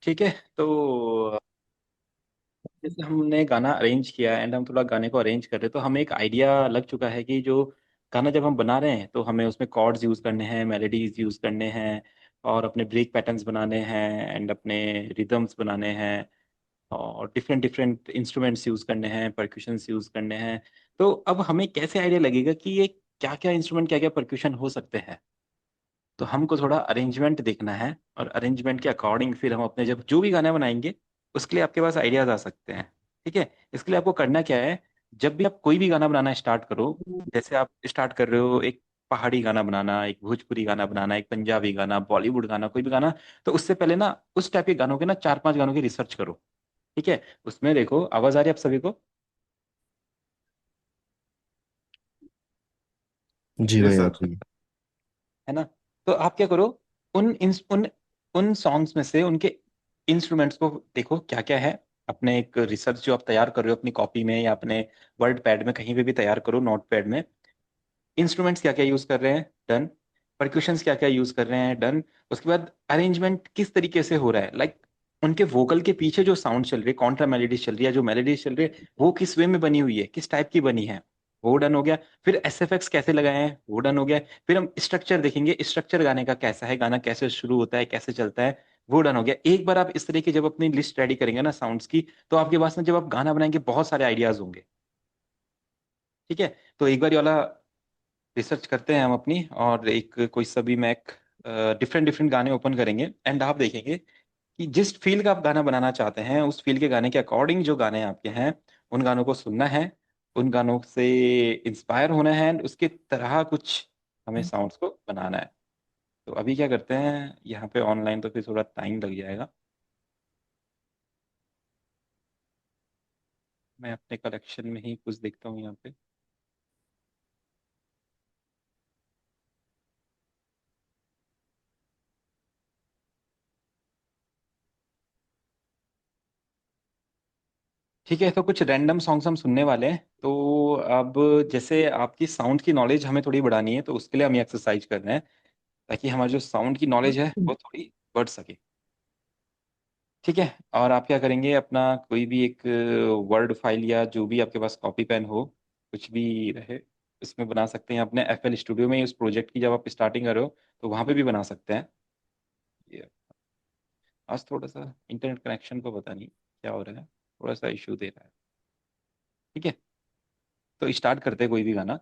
ठीक है। तो जैसे हमने गाना अरेंज किया एंड हम थोड़ा गाने को अरेंज कर रहे हैं, तो हमें एक आइडिया लग चुका है कि जो गाना जब हम बना रहे हैं तो हमें उसमें कॉर्ड्स यूज करने हैं, मेलोडीज यूज करने हैं, और अपने ब्रेक पैटर्न्स बनाने हैं एंड अपने रिदम्स बनाने हैं, और डिफरेंट डिफरेंट इंस्ट्रूमेंट्स यूज करने हैं, परक्यूशंस यूज करने हैं। तो अब हमें कैसे आइडिया लगेगा कि ये क्या क्या इंस्ट्रूमेंट, क्या क्या परक्यूशन हो सकते हैं? तो हमको थोड़ा अरेंजमेंट देखना है, और अरेंजमेंट के अकॉर्डिंग फिर हम अपने जब जो भी गाना बनाएंगे उसके लिए आपके पास आइडियाज आ सकते हैं। ठीक है। इसके लिए आपको करना क्या है, जब भी आप कोई भी गाना बनाना स्टार्ट करो, जैसे आप स्टार्ट कर रहे हो एक पहाड़ी गाना बनाना, एक भोजपुरी गाना बनाना, एक पंजाबी गाना, बॉलीवुड गाना, कोई भी गाना, तो उससे पहले ना उस टाइप के गानों के ना चार पांच गानों की रिसर्च करो। ठीक है। उसमें देखो, आवाज आ रही है आप सभी को? जी यस भाई सर। आप ही। है ना? तो आप क्या करो, उन उन उन सॉन्ग्स में से उनके इंस्ट्रूमेंट्स को देखो क्या क्या है। अपने एक रिसर्च जो आप तैयार कर रहे हो अपनी कॉपी में या अपने वर्ड पैड में, कहीं पे भी तैयार करो, नोट पैड में। इंस्ट्रूमेंट्स क्या क्या यूज कर रहे हैं, डन। परक्यूशंस क्या क्या यूज कर रहे हैं, डन। उसके बाद अरेंजमेंट किस तरीके से हो रहा है, लाइक उनके वोकल के पीछे जो साउंड चल रही है, कॉन्ट्रा मेलोडीज चल रही है, जो मेलोडीज चल रही है वो किस वे में बनी हुई है, किस टाइप की बनी है, वो डन हो गया। फिर एस एफ एक्स कैसे लगाए हैं, वो डन हो गया। फिर हम स्ट्रक्चर देखेंगे, स्ट्रक्चर गाने का कैसा है, गाना कैसे शुरू होता है, कैसे चलता है, वो डन हो गया। एक बार आप इस तरह की जब अपनी लिस्ट रेडी करेंगे ना साउंड्स की, तो आपके पास ना जब आप गाना बनाएंगे बहुत सारे आइडियाज होंगे। ठीक है। तो एक बार ये वाला रिसर्च करते हैं हम अपनी, और एक कोई सभी मैक डिफरेंट डिफरेंट गाने ओपन करेंगे एंड आप देखेंगे कि जिस फील का आप गाना बनाना चाहते हैं उस फील के गाने के अकॉर्डिंग जो गाने आपके हैं, उन गानों को सुनना है, उन गानों से इंस्पायर होना है and उसके तरह कुछ हमें साउंड्स को बनाना है। तो अभी क्या करते हैं यहाँ पे ऑनलाइन, तो फिर थोड़ा टाइम लग जाएगा। मैं अपने कलेक्शन में ही कुछ देखता हूँ यहाँ पे। ठीक है। तो कुछ रैंडम सॉन्ग्स हम सुनने वाले हैं। तो अब जैसे आपकी साउंड की नॉलेज हमें थोड़ी बढ़ानी है, तो उसके लिए हम ये एक्सरसाइज कर रहे हैं ताकि हमारी जो साउंड की नॉलेज है वो थोड़ी बढ़ सके। ठीक है। और आप क्या करेंगे, अपना कोई भी एक वर्ड फाइल या जो भी आपके पास कॉपी पेन हो, कुछ भी रहे, इसमें बना सकते हैं। अपने एफ एल स्टूडियो में उस प्रोजेक्ट की जब आप स्टार्टिंग कर रहे हो तो वहां पे भी बना सकते हैं। ये आज थोड़ा सा इंटरनेट कनेक्शन को पता नहीं क्या हो रहा है, थोड़ा सा इशू दे रहा है। ठीक है। तो स्टार्ट करते हैं कोई भी गाना।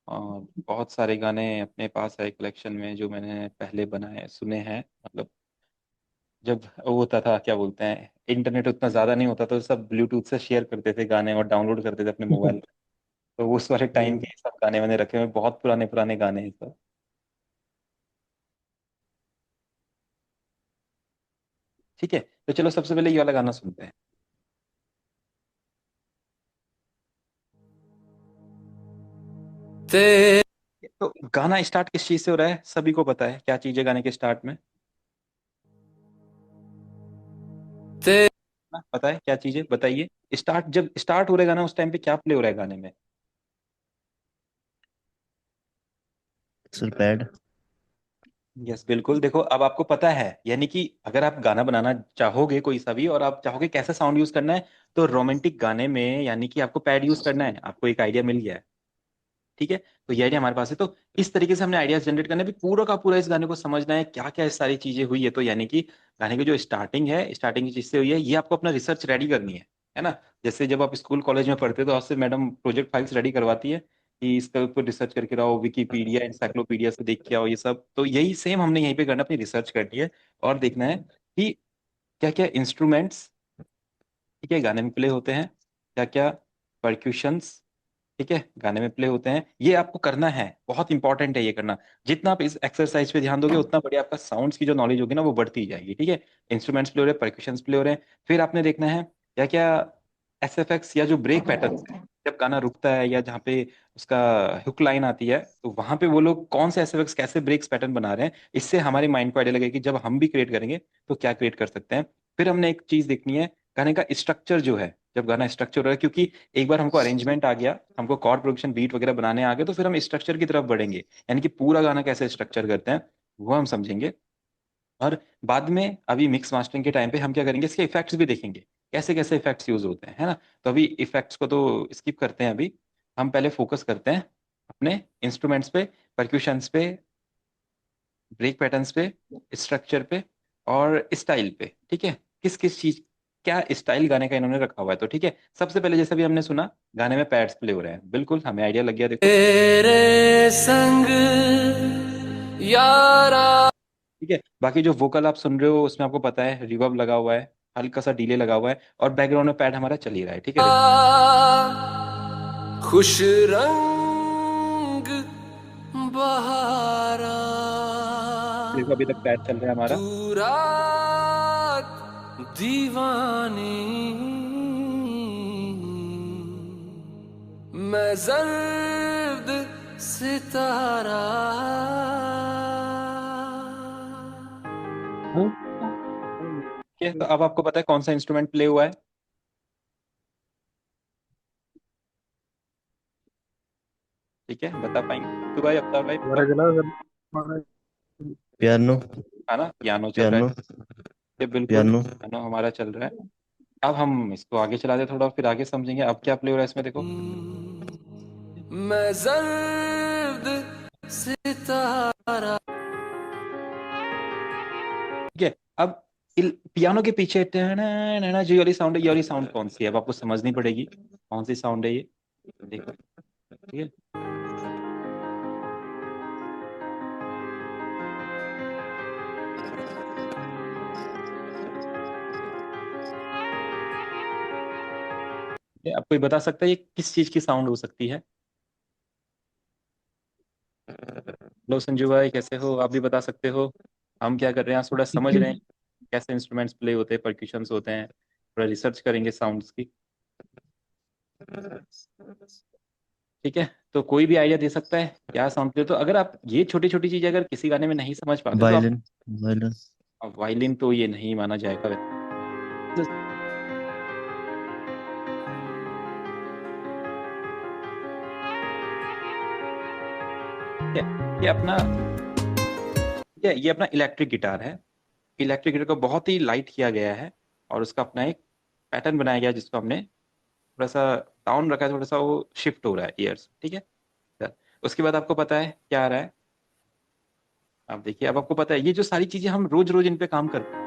और बहुत सारे गाने अपने पास है कलेक्शन में जो मैंने पहले बनाए सुने हैं, मतलब जब वो होता था, क्या बोलते हैं, इंटरनेट उतना ज्यादा नहीं होता तो सब ब्लूटूथ से शेयर करते थे गाने और डाउनलोड करते थे अपने मोबाइल में। तो उस वाले टाइम के सब गाने मैंने रखे हुए हैं, बहुत पुराने पुराने गाने हैं सब। ठीक है। तो चलो सबसे पहले ये वाला गाना सुनते हैं। ते तो गाना स्टार्ट किस चीज से हो रहा है, सभी को पता है क्या चीज है गाने के स्टार्ट में? ते ना, पता है क्या चीज है, बताइए। स्टार्ट, जब स्टार्ट हो रहा है गाना उस टाइम पे क्या प्ले हो रहा है गाने में? Sir pad. यस बिल्कुल। देखो अब आपको पता है, यानी कि अगर आप गाना बनाना चाहोगे कोई सा भी, और आप चाहोगे कैसा साउंड यूज करना है, तो रोमांटिक गाने में यानी कि आपको पैड यूज करना है। आपको एक आइडिया मिल गया है। ठीक है। तो ये आइडिया हमारे पास है। तो इस तरीके से हमने आइडियाज जनरेट करना है, भी पूरा का पूरा इस गाने को समझना है क्या क्या सारी चीजें हुई है। तो यानी कि गाने की जो स्टार्टिंग है, स्टार्टिंग की चीज से हुई है, ये आपको अपना रिसर्च रेडी करनी है ना? जैसे जब आप स्कूल कॉलेज में पढ़ते हो तो आपसे मैडम प्रोजेक्ट फाइल्स रेडी करवाती है कि इसके ऊपर रिसर्च करके लाओ, विकीपीडिया इंसाइक्लोपीडिया से देख के आओ, ये सब। तो यही सेम हमने यहीं पे करना, अपनी रिसर्च करनी है और देखना है कि क्या क्या इंस्ट्रूमेंट्स, ठीक है, गाने में प्ले होते हैं, क्या क्या परक्यूशंस, ठीक है, गाने में प्ले होते हैं। ये आपको करना है, बहुत इंपॉर्टेंट है ये करना। जितना आप इस एक्सरसाइज पे ध्यान दोगे उतना बढ़िया आपका साउंड्स की जो नॉलेज होगी ना वो बढ़ती जाएगी। ठीक है। इंस्ट्रूमेंट्स प्ले हो रहे हैं, परक्यूशंस प्ले हो रहे हैं। फिर आपने देखना है क्या क्या एस एफ एक्स या जो ब्रेक पैटर्न्स है, जब गाना रुकता है या जहाँ पे उसका हुक लाइन आती है, तो वहां पे वो लोग कौन से एस एफ एक्स कैसे ब्रेक्स पैटर्न बना रहे हैं। इससे हमारे माइंड को आइडिया लगेगा कि जब हम भी क्रिएट करेंगे तो क्या क्रिएट कर सकते हैं। फिर हमने एक चीज देखनी है, गाने का स्ट्रक्चर जो है, जब गाना स्ट्रक्चर हो रहा है, क्योंकि एक बार हमको अरेंजमेंट आ गया, हमको कॉर्ड प्रोडक्शन बीट वगैरह बनाने आ गए, तो फिर हम स्ट्रक्चर की तरफ बढ़ेंगे, यानी कि पूरा गाना कैसे स्ट्रक्चर करते हैं वो हम समझेंगे। और बाद में अभी मिक्स मास्टरिंग के टाइम पे हम क्या करेंगे, इसके इफेक्ट्स भी देखेंगे, कैसे कैसे इफेक्ट्स यूज होते हैं, है ना। तो अभी इफेक्ट्स को तो स्किप करते हैं, अभी हम पहले फोकस करते हैं अपने इंस्ट्रूमेंट्स पे, परक्यूशंस पे, ब्रेक पैटर्न्स पे, स्ट्रक्चर पे और स्टाइल पे। ठीक है, किस किस चीज, क्या स्टाइल गाने का इन्होंने रखा हुआ है। तो ठीक है, सबसे पहले जैसे भी हमने सुना, गाने में पैड्स प्ले हो रहे हैं, बिल्कुल हमें आइडिया लग गया, देखो। तेरे संग यारा ठीक है, बाकी जो वोकल आप सुन रहे हो उसमें आपको पता है रिवर्ब लगा हुआ है, हल्का सा डिले लगा हुआ है, और बैकग्राउंड में पैड हमारा चल ही रहा है। ठीक है, देखो। खुश रंग बहारा देखो अभी तक पैड चल रहा है तू हमारा। रात दीवानी मैं जर्द सितारा ठीक है, तो अब आपको पता है कौन सा इंस्ट्रूमेंट प्ले हुआ है। ठीक है, बता पाएंगे तो भाई, अफ्तार भाई हमारा बताओ। चला सर। हमारा पियानो। है ना, पियानो चल रहा पियानो। है। ये बिल्कुल पियानो। पियानो हमारा चल रहा है। अब हम इसको आगे चलाते थोड़ा, फिर आगे समझेंगे अब क्या प्ले हो रहा है इसमें, देखो। मैं जर्द सितारा ठीक है, अब पियानो के पीछे टना जो ये वाली साउंड है, ये वाली साउंड कौन सी है, अब आपको समझनी पड़ेगी कौन सी साउंड है ये, देखो। ठीक है, अब कोई बता सकता है ये किस चीज की साउंड हो सकती है। लो संजू भाई, कैसे हो, आप भी बता सकते हो। हम क्या कर रहे हैं, आज थोड़ा समझ रहे हैं कैसे इंस्ट्रूमेंट्स प्ले होते हैं, परक्यूशंस होते हैं, थोड़ा रिसर्च करेंगे साउंड्स की। ठीक है, तो कोई भी आइडिया दे सकता है क्या साउंड प्ले, तो अगर आप ये छोटी छोटी चीजें अगर किसी गाने में नहीं समझ पाते तो आप, वायलिन। वायलिन। वायलिन तो ये नहीं माना जाएगा वैसे। ठीक है, ये अपना, ये अपना इलेक्ट्रिक गिटार है। इलेक्ट्रिक गिटार को बहुत ही लाइट किया गया है, और उसका अपना एक पैटर्न बनाया गया है, जिसको हमने थोड़ा सा डाउन रखा है, थोड़ा सा वो शिफ्ट हो रहा है ईयर्स। ठीक है सर, उसके बाद आपको पता है क्या आ रहा है। अब देखिए, अब आपको पता है ये जो सारी चीजें हम रोज रोज इन पे काम करते हैं,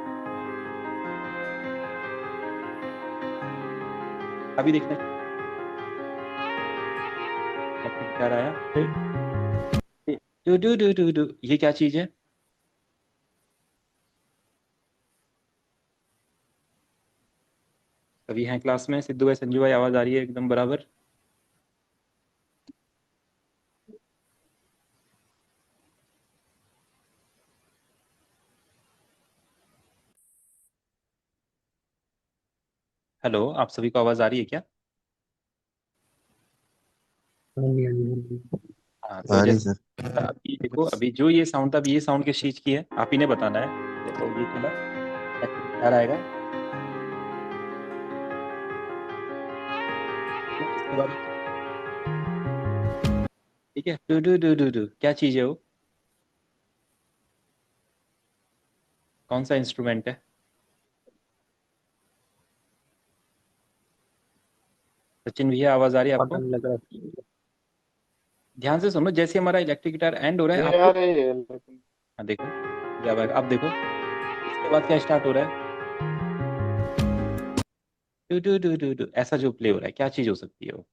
अभी देखते हैं इलेक्ट्रिक गिटार आया, डू, ये क्या चीज है। अभी हैं क्लास में सिद्धू भाई, संजू भाई, आवाज आ रही है एकदम बराबर। हेलो, आप सभी को आवाज आ रही है क्या। हाँ जी, हाँ जी, हाँ जी। हाँ, तो आ रही जैसे सर। अभी देखो, अभी जो ये साउंड था, अभी ये साउंड किस चीज की है आप ही ने बताना है। देखो ये चला, इलेक्ट्रिक गिटार आएगा, इसके बाद, ठीक है, डू, क्या चीज है वो, कौन सा इंस्ट्रूमेंट है। सचिन भैया, आवाज आ रही है पता आपको। नहीं लग रहा। ध्यान से सुनो, जैसे हमारा इलेक्ट्रिक गिटार एंड हो रहा है ये आपको, यार ये लेकिन हाँ देखो, ये आएगा, अब देखो इसके बाद क्या स्टार्ट हो रहा है, डू, ऐसा जो प्ले हो रहा है, क्या चीज हो सकती है वो।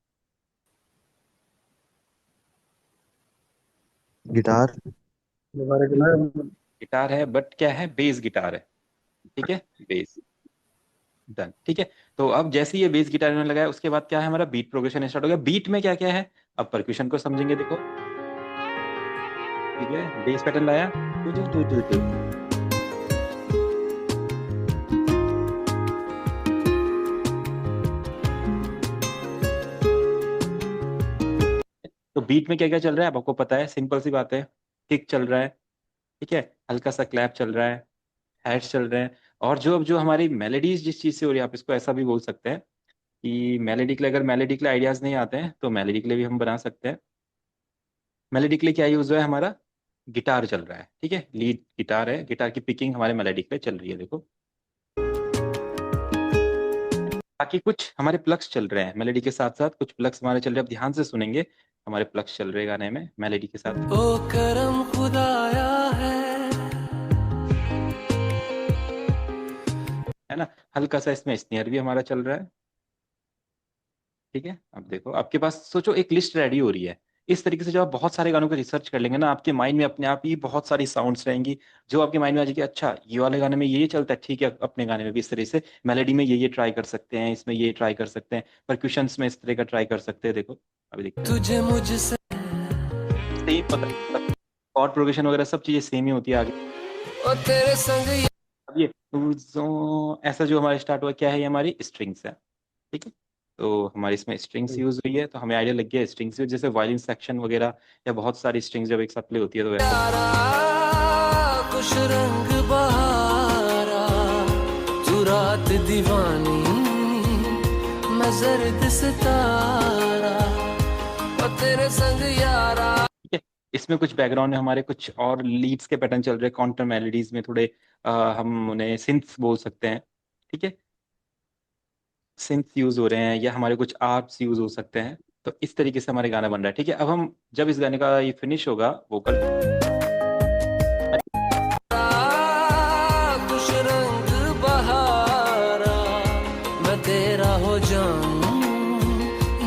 गिटार। दोबारा बिल्कुल चला। गिटार है, बट क्या है, बेस गिटार है। ठीक है, बेस, डन। ठीक है, तो अब जैसे ही ये बेस गिटार में लगाया, उसके बाद क्या है, हमारा बीट प्रोग्रेशन स्टार्ट हो गया। बीट में क्या क्या है, अब परक्यूशन को समझेंगे, देखो। ठीक है, बेस पैटर्न लाया, टू, तो बीट में क्या क्या चल रहा है अब आपको पता है, सिंपल सी बात है, किक चल रहा है। ठीक है, हल्का सा क्लैप चल रहा है, हैट्स चल रहे हैं, और जो अब जो हमारी मेलेडीज जिस चीज से हो रही है, आप इसको ऐसा भी बोल सकते हैं कि मेलेडी के लिए, अगर मेलेडी के लिए आइडियाज नहीं आते हैं तो मेलेडी के लिए भी हम बना सकते हैं। मेलेडी के लिए क्या यूज हुआ है हमारा, गिटार चल रहा है, ठीक है, लीड गिटार है, गिटार की पिकिंग हमारे मेलोडी पे चल रही है, देखो। बाकी कुछ हमारे प्लग्स चल रहे हैं मेलोडी के साथ साथ, कुछ प्लग्स हमारे चल रहे हैं, अब ध्यान से सुनेंगे। हमारे प्लग्स चल रहे हैं गाने में मेलोडी के साथ, ओ करम खुदाया है। है ना। हल्का सा इसमें स्नेयर भी हमारा चल रहा है, ठीक है। अब देखो आपके पास, सोचो एक लिस्ट रेडी हो रही है। इस तरीके से जब आप बहुत सारे गानों को रिसर्च कर लेंगे ना, आपके माइंड में अपने आप ही बहुत सारी साउंड्स रहेंगी, जो आपके माइंड में आ जाएगी, अच्छा ये वाले गाने में ये चलता है, ठीक है, अपने गाने में भी इस तरह से मेलोडी में ये ट्राई कर सकते हैं, इसमें ये ट्राई कर सकते हैं, परक्यूशंस में इस तरह का ट्राई कर सकते हैं, देखो अभी देखते हैं। तुझे मुझसे सेम पता है, कॉर्ड प्रोग्रेशन वगैरह सब चीजें सेम ही होती है आगे। ओ तेरे संग अब ये ऐसा जो हमारा स्टार्ट हुआ, क्या है, ये हमारी स्ट्रिंग्स है, ठीक है। तो हमारी इसमें स्ट्रिंग्स यूज हुई है, तो हमें आइडिया लग गया स्ट्रिंग्स, जैसे वायलिन सेक्शन वगैरह या बहुत सारी स्ट्रिंग्स जब एक साथ प्ले होती है तो वैसा। यारा कुछ रंग बहारा, तू रात दीवानी मैं जर्द सितारा, ओ तेरे संग यारा। ठीक है, इसमें कुछ बैकग्राउंड में हमारे कुछ और लीड्स के पैटर्न चल रहे हैं, काउंटर मेलोडीज में थोड़े हम उन्हें सिंथ्स बोल सकते हैं, ठीक है, सिंथ्स यूज हो रहे हैं, या हमारे कुछ आर्प्स यूज हो सकते हैं। तो इस तरीके से हमारे गाना बन रहा है, ठीक है। अब हम जब इस गाने का ये फिनिश होगा वोकल, कुछ रंग बहारा, मैं तेरा हो जाऊं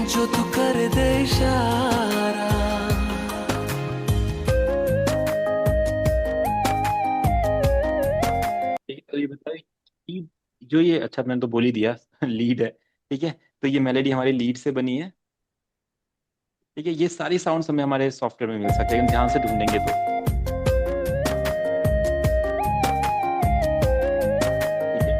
जो तू कर दे इशारा। ठीक है, तो ये बताइए कि जो ये, अच्छा मैंने तो बोल ही दिया लीड है, ठीक है। तो ये मेलोडी हमारी लीड से बनी है, ठीक है। ये सारी साउंड्स हमें हमारे सॉफ्टवेयर में मिल सकते हैं, लेकिन ध्यान से ढूंढेंगे तो, ठीक है।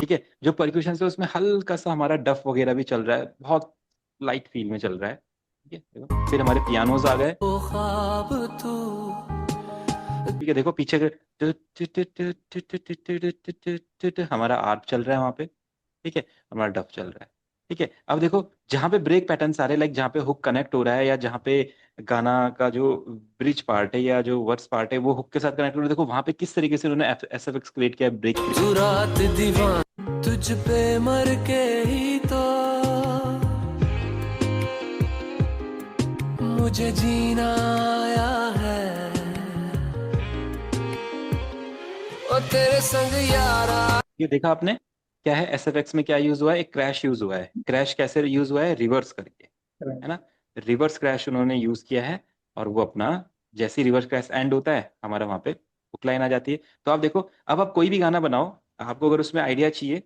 ठीक है, जो परक्यूशन है उसमें हल्का सा हमारा डफ वगैरह भी चल रहा है, बहुत लाइट फील में चल रहा है, ठीक है, देखो। फिर हमारे पियानोज आ गए, ओ ख्वाब तू ठीक है, देखो पीछे हमारा आर्प चल रहा है वहां पे, ठीक है, हमारा डफ चल रहा है, ठीक है। अब देखो जहाँ पे ब्रेक पैटर्न आ रहे हैं, लाइक जहाँ पे हुक कनेक्ट हो रहा है, या जहाँ पे गाना का जो ब्रिज पार्ट है या जो वर्स पार्ट है वो हुक के साथ कनेक्ट हो रहा है, देखो वहां पे किस तरीके से उन्होंने एसएफएक्स क्रिएट किया है, ब्रेक क्रिएट। तू रात दीवान तुझ पे मर के ही तो मुझे जीना आया है, ओ तेरे संग यारा। ये देखा आपने, क्या है एसएफएक्स में क्या यूज हुआ है, एक क्रैश यूज हुआ है। क्रैश कैसे यूज हुआ है, रिवर्स करके, है ना। रिवर्स क्रैश उन्होंने यूज किया है, और वो अपना, जैसे ही रिवर्स क्रैश एंड होता है हमारा वहां पे हुक लाइन आ जाती है। तो आप देखो, अब आप कोई भी गाना बनाओ, आपको अगर उसमें आइडिया चाहिए,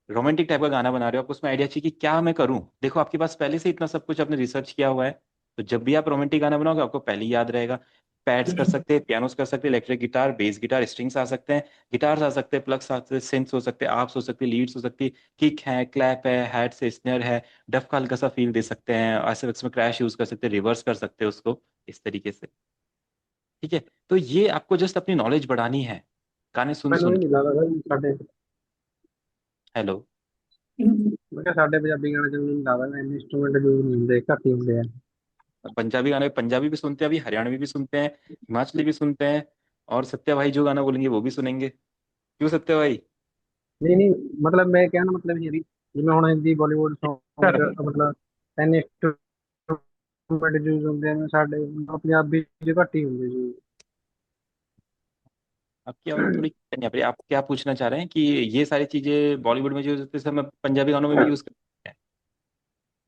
रोमांटिक टाइप का गाना बना रहे हो, आपको उसमें आइडिया चाहिए कि क्या मैं करूं, देखो आपके पास पहले से इतना सब कुछ आपने रिसर्च किया हुआ है। तो जब भी आप रोमांटिक गाना बनाओगे आपको पहले ही याद रहेगा। पैड्स कर सकते हैं, पियानोस कर सकते हैं, electric guitar, bass guitar, strings आ सकते हैं, गिटार्स आ सकते हैं, प्लग्स आ सकते हैं, सिंथ्स हो सकते हैं, आर्प्स हो सकती है, लीड्स हो सकती है, किक है, क्लैप है, हैट से स्नेयर है, डफ का हल्का सा फील दे सकते हैं, ऐसे में क्रैश यूज कर सकते हैं, रिवर्स कर सकते हैं उसको, इस तरीके से, ठीक है। तो ये आपको जस्ट अपनी नॉलेज बढ़ानी है, गाने सुन ਮੈਨੂੰ सुन ਇਹ के। ਨਹੀਂ ਲੱਗਦਾ ਸਾਡੇ हेलो। ਮੈਂ ਕਿਹਾ ਸਾਡੇ ਪੰਜਾਬੀ ਗਾਣੇ ਚ ਮੈਨੂੰ ਨਹੀਂ ਲੱਗਦਾ ਇੰਨੇ ਇੰਸਟਰੂਮੈਂਟ ਯੂਜ਼ ਨਹੀਂ ਹੁੰਦੇ ਘੱਟ ਹੀ ਹੁੰਦੇ ਆ पंजाबी गाने, पंजाबी भी सुनते हैं, अभी हरियाणवी भी सुनते हैं, हिमाचली भी सुनते हैं, और सत्या भाई जो गाना बोलेंगे वो भी सुनेंगे, क्यों सत्या भाई। ਨਹੀਂ ਨਹੀਂ ਮਤਲਬ ਮੈਂ ਕਹਿਣ ਦਾ ਮਤਲਬ ਇਹ ਹੈ ਵੀ ਜਿਵੇਂ ਹੁਣ ਹਿੰਦੀ ਬਾਲੀਵੁੱਡ Song ਚ ਮਤਲਬ ਇੰਨੇ ਇੰਸਟਰੂਮੈਂਟ ਯੂਜ਼ ਹੁੰਦੇ ਆ ਸਾਡੇ ਮਤਲਬ ਪੰਜਾਬੀ ਚ ਘੱਟ ही ਹੁੰਦੇ ਜੀ आपकी आवाज थोड़ी नहीं आ रही, आप क्या पूछना चाह रहे हैं कि ये सारी चीजें बॉलीवुड में जो यूज होती है हम पंजाबी गानों में भी यूज करते हैं।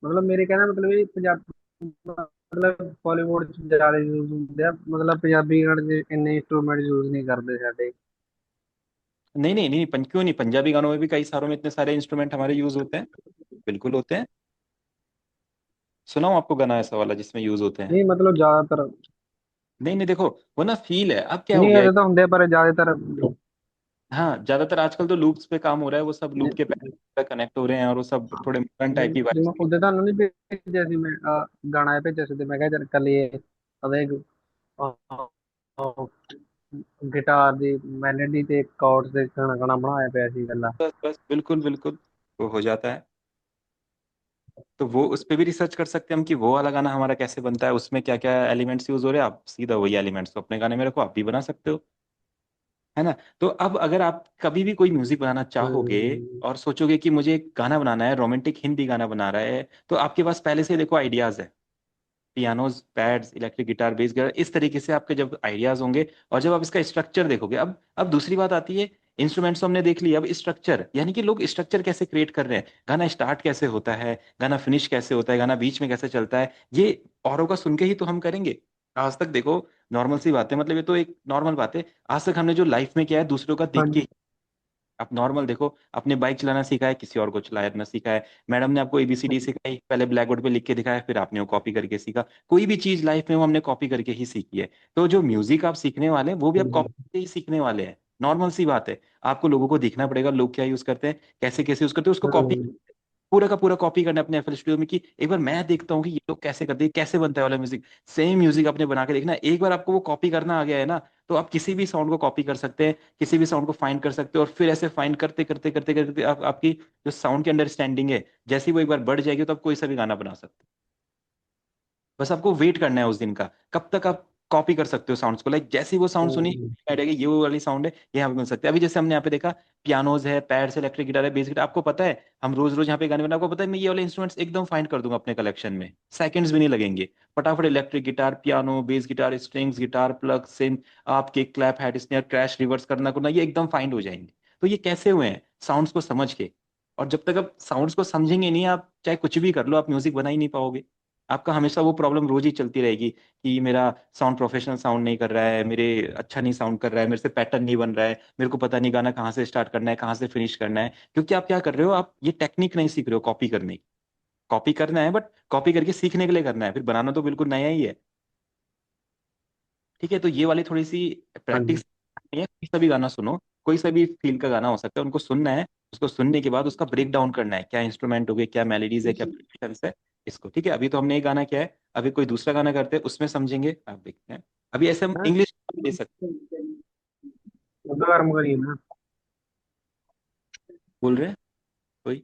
ਮਤਲਬ ਮੇਰੇ ਕਹਿਣ ਦਾ ਮਤਲਬ ਇਹ ਪੰਜਾਬ ਮਤਲਬ ਬਾਲੀਵੁੱਡ ਚ ਜ਼ਿਆਦਾ ਯੂਜ਼ ਹੁੰਦੇ ਆ ਮਤਲਬ ਪੰਜਾਬੀ ਗਾਣੇ ਚ ਇੰਨੇ ਇੰਸਟਰੂਮੈਂਟ ਯੂਜ਼ नहीं करते ਸਾਡੇ नहीं नहीं नहीं, क्यों नहीं, पंजाबी गानों में भी कई सारों में इतने सारे इंस्ट्रूमेंट हमारे यूज होते हैं, बिल्कुल होते हैं। सुनाऊं आपको गाना ऐसा वाला जिसमें यूज होते हैं। नहीं मतलब ज्यादातर नहीं नहीं, देखो वो ना फील है, अब क्या हो नहीं गया है। ऐसे तो ਹੁੰਦੇ पर ज्यादातर हाँ, ज्यादातर आजकल तो लूप्स पे काम हो रहा है, वो सब लूप के पैटर्न कनेक्ट हो रहे हैं, और वो सब थोड़े मॉडर्न टाइप की ਜਿਵੇਂ वाइब्स। ਉਹਦੇ ਤੁਹਾਨੂੰ ਨਹੀਂ ਭੇਜਿਆ ਸੀ ਮੈਂ ਗਾਣਾ ਭੇਜਿਆ ਸੀ ਤੇ ਮੈਂ ਕਿਹਾ ਚੱਲ ਕੱਲੀ ਉਹਦੇ गिटार ਦੀ ਮੈਲੋਡੀ ਤੇ ਕਾਰਡਸ ਦੇ ਗਾਣਾ ਗਾਣਾ ਬਣਾਇਆ ਪਿਆ ਸੀ ਗੱਲਾਂ बस बस, बिल्कुल बिल्कुल, वो हो जाता है। तो वो उस पे भी रिसर्च कर सकते हैं हम कि वो वाला गाना हमारा कैसे बनता है, उसमें क्या क्या एलिमेंट्स यूज हो रहे हैं, आप सीधा वही एलिमेंट्स को अपने गाने में रखो, आप भी बना सकते हो, है ना। तो अब अगर आप कभी भी कोई म्यूजिक बनाना चाहोगे हम्म, और सोचोगे कि मुझे एक गाना बनाना है, रोमांटिक हिंदी गाना बना रहा है, तो आपके पास पहले से देखो आइडियाज है, pianos, pads, electric guitar, bass guitar, इस तरीके से आपके जब आइडियाज होंगे, और जब आप इसका स्ट्रक्चर देखोगे, अब दूसरी बात आती है, इंस्ट्रूमेंट्स तो हमने देख लिया, अब स्ट्रक्चर, यानी कि लोग स्ट्रक्चर कैसे क्रिएट कर रहे हैं, गाना स्टार्ट कैसे होता है, गाना फिनिश कैसे होता है, गाना बीच में कैसे चलता है, ये औरों का सुन के ही तो हम करेंगे। आज तक देखो, नॉर्मल सी बात है, मतलब ये तो एक नॉर्मल बात है, आज तक हमने जो लाइफ में किया है दूसरों का हाँ देख के। जी। आप नॉर्मल देखो, अपने बाइक चलाना सीखा है, किसी और को चलाना सीखा है, मैडम ने आपको एबीसीडी सिखाई, पहले ब्लैक बोर्ड पे लिख के दिखाया, फिर आपने वो कॉपी करके सीखा, कोई भी चीज लाइफ में वो हमने कॉपी करके ही सीखी है। तो जो म्यूजिक आप सीखने वाले हैं वो भी आप कॉपी करके ही सीखने वाले हैं, नॉर्मल सी बात है। आपको लोगों को देखना पड़ेगा, लोग क्या यूज करते हैं, कैसे कैसे यूज करते हैं, उसको कॉपी, हम्म, पूरा का पूरा कॉपी करना है अपने एफएल स्टूडियो में, कि एक बार मैं देखता हूँ कि ये लोग कैसे करते हैं, कैसे बनता है वाला म्यूजिक, सेम म्यूजिक अपने बना के देखना, एक बार आपको वो कॉपी करना आ गया है ना, तो आप किसी भी साउंड को कॉपी कर सकते हैं, किसी भी साउंड को फाइंड कर सकते हो, और फिर ऐसे फाइंड करते करते करते करते आपकी जो साउंड की अंडरस्टैंडिंग है, जैसे ही वो एक बार बढ़ जाएगी, तो आप कोई सा भी गाना बना सकते हो। बस आपको वेट करना है उस दिन का, कब तक आप कॉपी कर सकते हो साउंड्स को, लाइक जैसी वो साउंड सुनी, हम्म, आइडिया ये वो वाली साउंड है, ये यहाँ पे बन सकते हैं। अभी जैसे हमने यहाँ पे देखा, पियानोज है, पैड्स, इलेक्ट्रिक गिटार है, बेस गिटार, आपको पता है हम रोज रोज यहाँ पे गाने बना, आपको पता है मैं ये वाले इंस्ट्रूमेंट्स एकदम फाइंड कर दूंगा अपने कलेक्शन में, सेकंड्स भी नहीं लगेंगे, फटाफट electric guitar, piano, bass guitar, strings, guitar plug, synth, आपके clap, head snare, crash, reverse करना करना, ये एकदम फाइंड हो जाएंगे। तो ये कैसे हुए हैं, साउंड्स को समझ के। और जब तक आप साउंड्स को समझेंगे नहीं, आप चाहे कुछ भी कर लो, आप म्यूजिक बना ही नहीं पाओगे। आपका हमेशा वो प्रॉब्लम रोज ही चलती रहेगी कि मेरा साउंड प्रोफेशनल साउंड नहीं कर रहा है, मेरे अच्छा नहीं साउंड कर रहा है, मेरे से पैटर्न नहीं बन रहा है, मेरे को पता नहीं गाना कहाँ से स्टार्ट करना है, कहाँ से फिनिश करना है, क्योंकि आप क्या कर रहे हो, आप ये टेक्निक नहीं सीख रहे हो कॉपी करने की। कॉपी करना है, बट कॉपी करके सीखने के लिए करना है, फिर बनाना तो बिल्कुल नया ही है। ठीक है, तो ये वाली थोड़ी सी हाँ प्रैक्टिस जी। नहीं है, कोई सा भी गाना सुनो, कोई सा भी फील का गाना हो सकता है, उनको सुनना है, उसको सुनने के बाद उसका ब्रेक डाउन करना है, क्या इंस्ट्रूमेंट हो गए, क्या मेलोडीज है, क्या प्रोडक्शंस है, इसको। ठीक है, अभी तो हमने एक गाना किया है, अभी कोई दूसरा गाना करते हैं, उसमें समझेंगे, आप देखते हैं। अभी ऐसे हम हाँ, इंग्लिश ले सकते, उधर गर्म करिए ना। बोल रहे हैं कोई।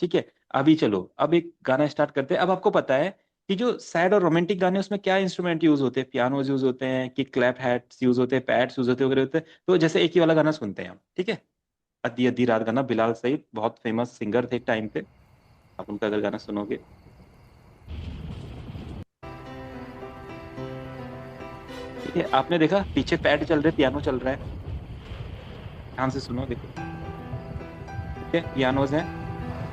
ठीक है, अभी चलो, अब एक गाना स्टार्ट करते हैं। अब आपको पता है कि जो सैड और रोमांटिक गाने, उसमें क्या इंस्ट्रूमेंट यूज होते हैं, पियानोज यूज होते हैं, कि क्लैप हैट्स यूज होते हैं, पैड्स यूज होते हैं, वगैरह होते हैं। तो जैसे एक ही वाला गाना सुनते हैं हम, ठीक है, अद्धी अद्धी रात गाना, बिलाल सईद बहुत फेमस सिंगर थे एक टाइम पे, आप उनका अगर गाना सुनोगे, ठीक है, आपने देखा पीछे पैड चल रहे, पियानो चल रहा है, ध्यान से सुनो, देखो, ठीक है, पियानोज हैं,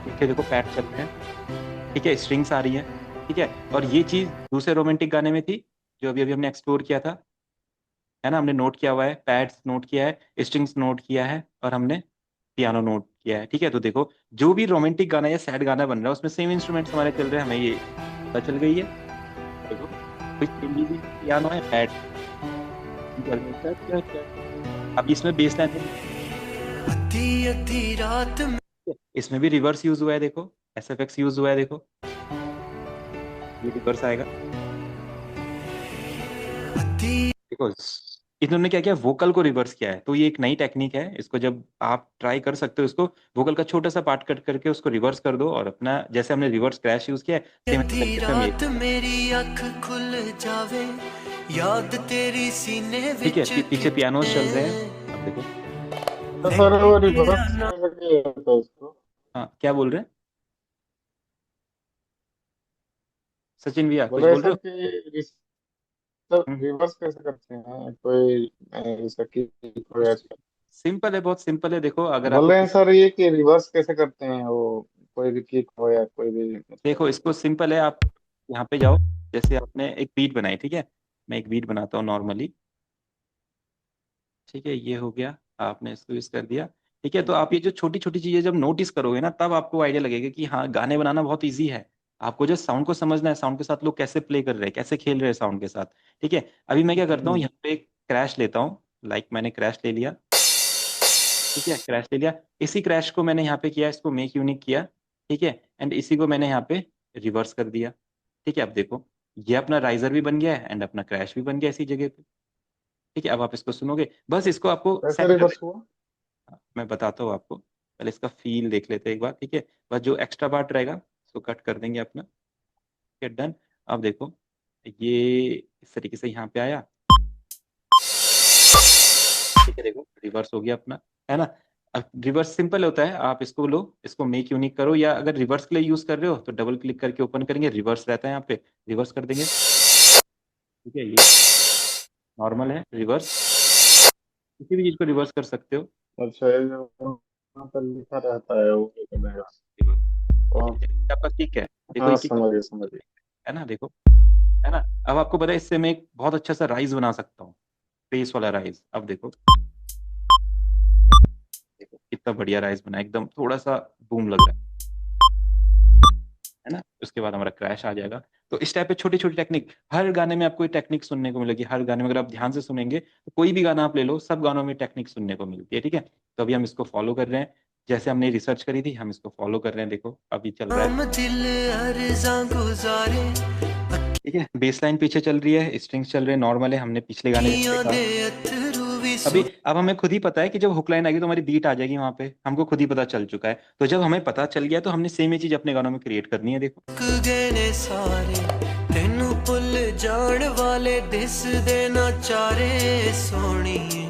पीछे देखो पैड चल रहे हैं, ठीक है, स्ट्रिंग्स आ रही है, ठीक है। और ये चीज दूसरे रोमांटिक गाने में थी, जो अभी अभी हमने एक्सप्लोर किया था, है ना, हमने नोट किया हुआ है, पैड्स नोट किया है, स्ट्रिंग्स नोट किया है, और हमने पियानो नोट किया है। ठीक है, तो देखो, जो भी रोमांटिक गाना या सैड गाना बन रहा है, उसमें सेम इंस्ट्रूमेंट्स हमारे चल रहे हैं, हमें ये पता चल गई है। देखो, कोई पियानो है, पैड चल रहा है, अब इसमें बेस लाइन, अधी अधी रात में इसमें भी रिवर्स यूज हुआ है, देखो, एसएफएक्स यूज हुआ है, देखो, ये रिवर्स आएगा, अधी देखो, इन्होंने क्या किया, वोकल को रिवर्स किया है, तो ये एक नई टेक्निक है, इसको जब आप ट्राई कर सकते हो, इसको वोकल का छोटा सा पार्ट कट करके उसको रिवर्स कर दो, और अपना जैसे हमने रिवर्स क्रैश यूज किया है, सेम अधी तरीके से हम ये, रात मेरी अख खुल जावे याद तेरी सीने ठीक है, विच पीछे पियानोस चल रहे हैं, अब देखो, तो सर वो लेकिन मेरा रिवर्स ना कैसे किया जाता है उसको? हाँ, क्या बोल रहे हैं, सचिन भैया कुछ बोले बोल रहे सर हो। कि सर हम्म, रिवर्स कैसे करते हैं कोई जैसा कि कोई आजकल सिंपल है, बहुत सिंपल है, देखो, अगर बोल आपको रहे हैं सर ये कि रिवर्स कैसे करते हैं वो कोई भी किक हो या कोई भी मतलब। देखो, इसको सिंपल है, आप यहाँ पे जाओ, जैसे आपने एक बीट बनाई, ठीक है, मैं एक बीट बनाता हूँ नॉर्मली, ठीक है, ये हो गया, आपने इसको यूज कर दिया, ठीक है। तो आप ये जो छोटी छोटी चीजें जब नोटिस करोगे ना, तब आपको आइडिया लगेगा कि हाँ, गाने बनाना बहुत इजी है। आपको जो साउंड को समझना है, साउंड के साथ लोग कैसे प्ले कर रहे हैं, कैसे खेल रहे हैं साउंड के साथ, ठीक है। अभी मैं क्या करता हूँ, यहाँ पे एक क्रैश लेता हूँ, लाइक मैंने क्रैश ले लिया, ठीक है, क्रैश ले लिया, इसी क्रैश को मैंने यहाँ पे किया, इसको मेक यूनिक किया, ठीक है, एंड इसी को मैंने यहाँ पे रिवर्स कर दिया, ठीक है। अब देखो, ये अपना राइजर भी बन गया है, एंड अपना क्रैश भी बन गया इसी जगह पे, ठीक है। अब आप इसको सुनोगे, बस इसको आपको कैसे सेट कर, रिवर्स हुआ? मैं बताता हूँ आपको, पहले इसका फील देख लेते हैं एक बार, ठीक है। बस जो एक्स्ट्रा पार्ट रहेगा उसको कट कर देंगे अपना, ठीक है, डन। अब देखो ये इस तरीके से यहाँ पे आया, ठीक है, देखो रिवर्स हो गया अपना, है ना। अब रिवर्स सिंपल होता है, आप इसको लो, इसको मेक यूनिक करो, या अगर रिवर्स के लिए यूज कर रहे हो तो डबल क्लिक करके ओपन करेंगे, रिवर्स रहता है यहाँ पे, रिवर्स कर देंगे, ठीक है। ये नॉर्मल है, रिवर्स, किसी भी चीज को रिवर्स कर सकते हो। अच्छा, ये जो वहाँ पर लिखा रहता है वो क्या करना रिवर्स, है? आपका किक है, देखो हाँ, ये किक समझ गए समझ गए। है ना, देखो, है ना। अब आपको पता है इससे मैं एक बहुत अच्छा सा राइज बना सकता हूँ, फेस वाला राइज। अब देखो, देखो कितना बढ़िया राइज बना, एकदम थोड़ा सा बूम लग रहा है ना। उसके बाद हमारा क्रैश आ जाएगा। तो इस टाइप पे छोटी छोटी टेक्निक, हर गाने में आपको ये टेक्निक सुनने को मिलेगी, हर गाने में अगर आप ध्यान से सुनेंगे तो कोई भी गाना आप ले लो, सब गानों में टेक्निक सुनने को मिलती है, ठीक है। तो अभी हम इसको फॉलो कर रहे हैं, जैसे हमने रिसर्च करी थी हम इसको फॉलो कर रहे हैं। देखो अभी चल रहा है, हम दिल अर्ज़ां गुज़ारे ठीक है, बेस लाइन पीछे चल रही है, स्ट्रिंग्स चल रहे हैं, नॉर्मल है, हमने पिछले गाने में अखियां देखा। दे अथरू भी अभी अब हमें खुद ही पता है कि जब हुक लाइन आएगी तो हमारी बीट आ जाएगी, वहां पे हमको खुद ही पता चल चुका है। तो जब हमें पता चल गया तो हमने सेम ही चीज अपने गानों में क्रिएट करनी है। देखो सुक गए ने सारे तेनू भुल जाण वाले दिस देना चारे सोहणीए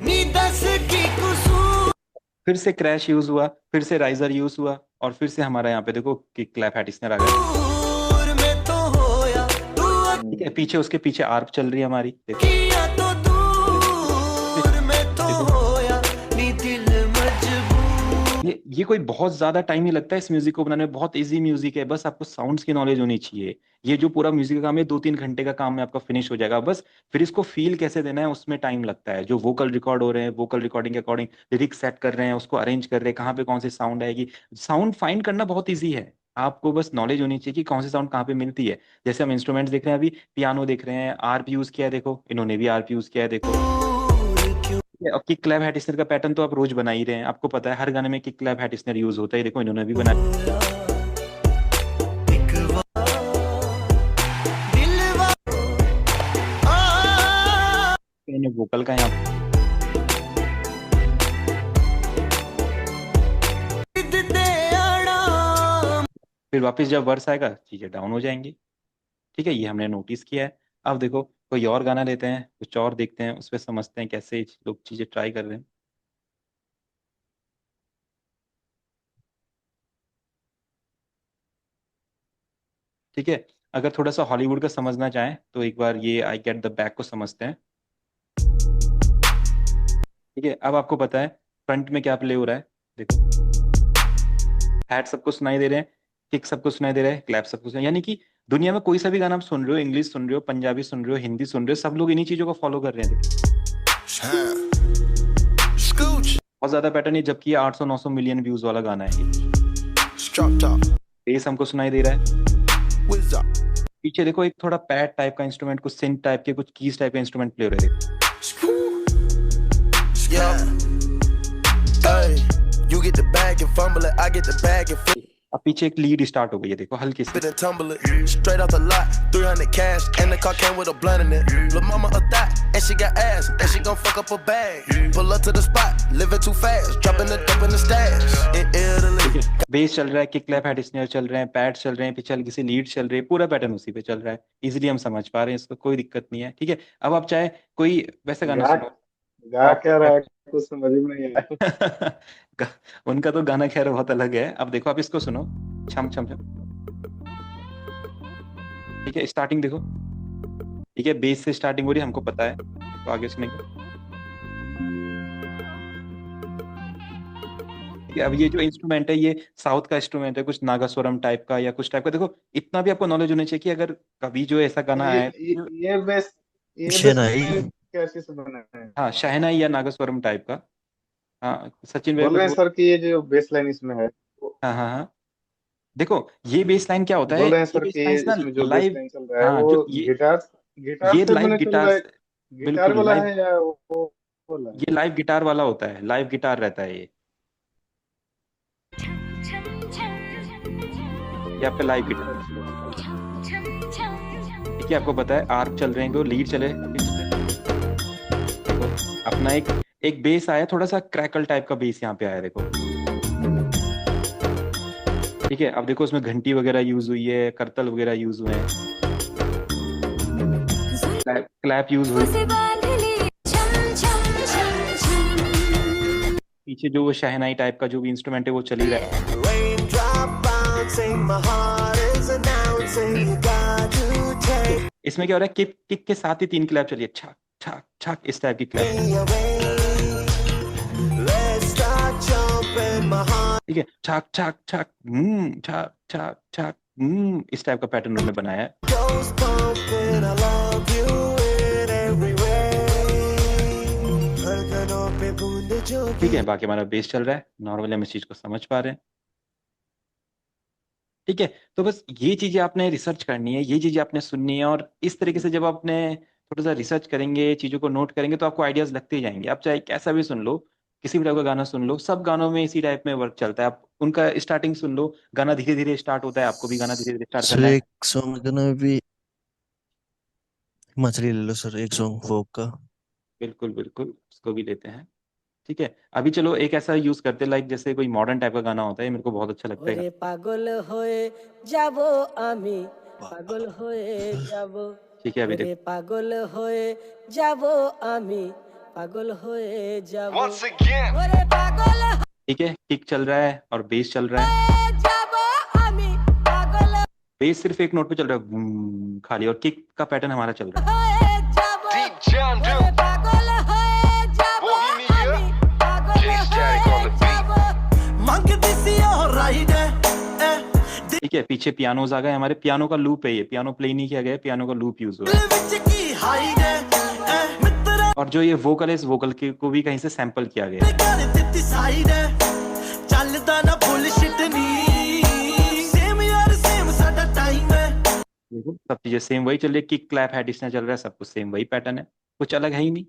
नी दस की कसूर फिर से क्रैश यूज हुआ, फिर से राइजर यूज हुआ, और फिर से हमारा यहाँ पे देखो कि क्लैप हैट स्नेयर आ गया, में तो होया तू ठीक है। पीछे उसके पीछे आर्प चल रही है हमारी, देखो किया तो दूर में तो देखो। होया नी दिल मजबूर ये कोई बहुत ज्यादा टाइम नहीं लगता है इस म्यूजिक को बनाने में, बहुत इजी म्यूजिक है, बस आपको साउंड्स की नॉलेज होनी चाहिए। ये जो पूरा म्यूजिक का काम है 2-3 घंटे का काम है आपका, फिनिश हो जाएगा बस। फिर इसको फील कैसे देना है उसमें टाइम लगता है, जो वोकल रिकॉर्ड हो रहे हैं, वोकल रिकॉर्डिंग के अकॉर्डिंग लिरिक्स सेट कर रहे हैं, उसको अरेंज कर रहे हैं, कहाँ पे कौन सी साउंड आएगी। साउंड फाइंड करना बहुत ईजी है, आपको बस नॉलेज होनी चाहिए कि कौन सी साउंड कहाँ पे मिलती है। जैसे हम इंस्ट्रूमेंट्स देख रहे हैं, अभी पियानो देख रहे हैं, आर्प यूज किया है, देखो इन्होंने भी आर्प यूज किया है, देखो। क्यों अब किक क्लैप हैट स्नेयर का पैटर्न तो आप रोज बना ही रहे हैं, आपको पता है हर गाने में kick clap hat snare use होता है, देखो इन्होंने भी बनाया। एक बार दिलवा इन्होंने वोकल का यहाँ दे आना फिर वापस जब वर्स आएगा चीजें डाउन हो जाएंगी, ठीक है। ये हमने नोटिस किया है। अब देखो कोई और गाना लेते हैं, कुछ और देखते हैं, उस पर समझते हैं कैसे लोग चीजें ट्राई कर रहे हैं, ठीक है। अगर थोड़ा सा हॉलीवुड का समझना चाहें तो एक बार ये आई गेट द बैक को समझते हैं, ठीक है। अब आपको पता है फ्रंट में क्या प्ले हो रहा है, देखो हैट सबको सुनाई दे रहे हैं, किक सबको सुनाई दे रहा है, क्लैप सबको सुनाई, यानी कि दुनिया में कोई सा भी गाना आप सुन रहे हो, इंग्लिश सुन रहे हो, पंजाबी सुन रहे हो, हिंदी सुन रहे हो, सब लोग इन्हीं चीजों को फॉलो कर रहे हैं, बहुत ज्यादा पैटर्न है, जबकि ये 800-900 मिलियन व्यूज वाला गाना है। ये बेस हमको सुनाई दे रहा है, पीछे देखो एक थोड़ा पैड टाइप का इंस्ट्रूमेंट, कुछ सिंथ टाइप के, कुछ कीज टाइप के इंस्ट्रूमेंट प्ले हो रहे हैं। You get the bag and fumble it, I get the bag and flip अब पीछे एक लीड स्टार्ट हो गई है, देखो हल्की सी, it and tumble it. Straight off the lot, 300 cash, and the car came with a blunt in it. Lil' mama a thot, and she got ass, and she gon' fuck up a bag. Pull up to the spot, living too fast, dropping the dope in the stash. In Italy. Base चल रहा है, kick clap hat snare चल रहे हैं, pad चल रहे हैं, पीछे हल्की सी लीड चल रही है, पूरा पैटर्न उसी पे चल रहा है, इजीली हम समझ पा रहे हैं इसको, कोई दिक्कत नहीं है, ठीक है। अब आप चाहे कोई वैसा गाना गा सुनो, गा आप क्या रहा है, कुछ समझ में नहीं आया। उनका तो गाना खैर बहुत अलग है। अब देखो आप इसको सुनो, छम छम छम, ठीक है, स्टार्टिंग देखो, ठीक है, बेस से स्टार्टिंग हो रही है, हमको पता है, तो आगे सुनेंगे, ठीक है। अब ये जो इंस्ट्रूमेंट है ये साउथ का इंस्ट्रूमेंट है, कुछ नागास्वरम टाइप का या कुछ टाइप का, देखो इतना भी आपको नॉलेज होना चाहिए कि अगर कभी जो ऐसा गाना ये आए, ये बेस शहनाई। कैसे से बना है? हाँ शहनाई या नागास्वरम टाइप का, हाँ सचिन भाई बोल कुछ रहे हैं बोल, सर कि ये जो बेस लाइन इसमें है, हाँ हाँ हाँ, देखो ये बेस लाइन क्या होता है, बोल रहे हैं ये सर बेस कि लाइन ना इसमें जो बेस लाइव, लाइन चल रहा है हाँ वो जो गिटार गिटार ये से लाइव मैंने चल गिटार रहा है, से, गिटार बिल्कुल वाला लाइव, है या वो वाला है? ये लाइव गिटार वाला होता है, लाइव गिटार रहता है ये आपका लाइव गिटार, ठीक है। आपको पता है आर्प चल रहे हैं, लीड चले, तो अपना एक एक बेस आया, थोड़ा सा क्रैकल टाइप का बेस यहाँ पे आया, देखो। ठीक है, अब देखो उसमें घंटी वगैरह यूज हुई है, करतल वगैरह यूज हुए हैं, क्लैप यूज हुई। पीछे जो वो शहनाई टाइप का जो भी इंस्ट्रूमेंट है वो चल ही रहा है। Raindrop bouncing, my heart is announcing you got to take इसमें क्या हो रहा है, किक किक के साथ ही 3 क्लैप चलिए, छक छक छक, इस टाइप की clap. me away. Let's start jumping, my heart ठीक है, छक छक छक, छक छक छक, इस टाइप का पैटर्न उन्होंने बनाया है। goes pumping. I love you in every way. धड़कनों पे बूंद जो ठीक है, बाकी हमारा बेस चल रहा है, नॉर्मली हम इस चीज को समझ पा रहे हैं। ठीक है, तो बस ये चीजें आपने रिसर्च करनी है, ये चीजें आपने सुननी है, और इस तरीके से जब आपने थोड़ा सा रिसर्च करेंगे, चीजों को नोट करेंगे, तो आपको आइडियाज लगते ही जाएंगे। आप चाहे कैसा भी सुन लो, किसी भी टाइप का गाना सुन लो, सब गानों में इसी टाइप में वर्क चलता है। आप उनका स्टार्टिंग सुन लो, गाना धीरे धीरे स्टार्ट होता है, आपको भी गाना धीरे धीरे स्टार्ट सर करना है। एक सॉन्ग का नाम भी मछली ले लो सर, एक सॉन्ग फोक का। बिल्कुल बिल्कुल, उसको भी लेते हैं। ठीक है, अभी चलो एक ऐसा यूज करते हैं, लाइक जैसे कोई मॉडर्न टाइप का गाना होता है, मेरे को बहुत अच्छा लगता है। ওরে পাগল হয়ে যাব আমি পাগল হয়ে যাব ठीक है, अभी ওরে देखो পাগল হয়ে যাব আমি পাগল হয়ে যাব Once again. ওরে পাগল ठीक है, किक चल रहा है और बेस चल रहा है। হয়ে যাব আমি পাগল बेस सिर्फ एक नोट पे चल रहा है, खाली, और किक का पैटर्न हमारा चल रहा है। হয়ে যাব Deep John ওরে Duke. পাগল হয়ে যাব Bohemia. আমি পাগল Jay Static on হয়ে the beat. যাব मंगती सी और राइड है ठीक है, पीछे पियानोज आ गए हमारे, पियानो का लूप है, ये पियानो प्ले नहीं किया गया है, पियानो का लूप यूज हुआ है। दिल विच की हाइड है मित्र और जो ये वोकल है, इस वोकल को भी कहीं से सैंपल किया गया है। कर दित्ती साइड है चलदा ना बुलशिट नी सेम यार सेम साडा टाइम है देखो सब चीजें सेम वही चल रही है, किक क्लैप हेड इसने चल रहा है, सब कुछ सेम वही पैटर्न है, कुछ अलग है ही नहीं।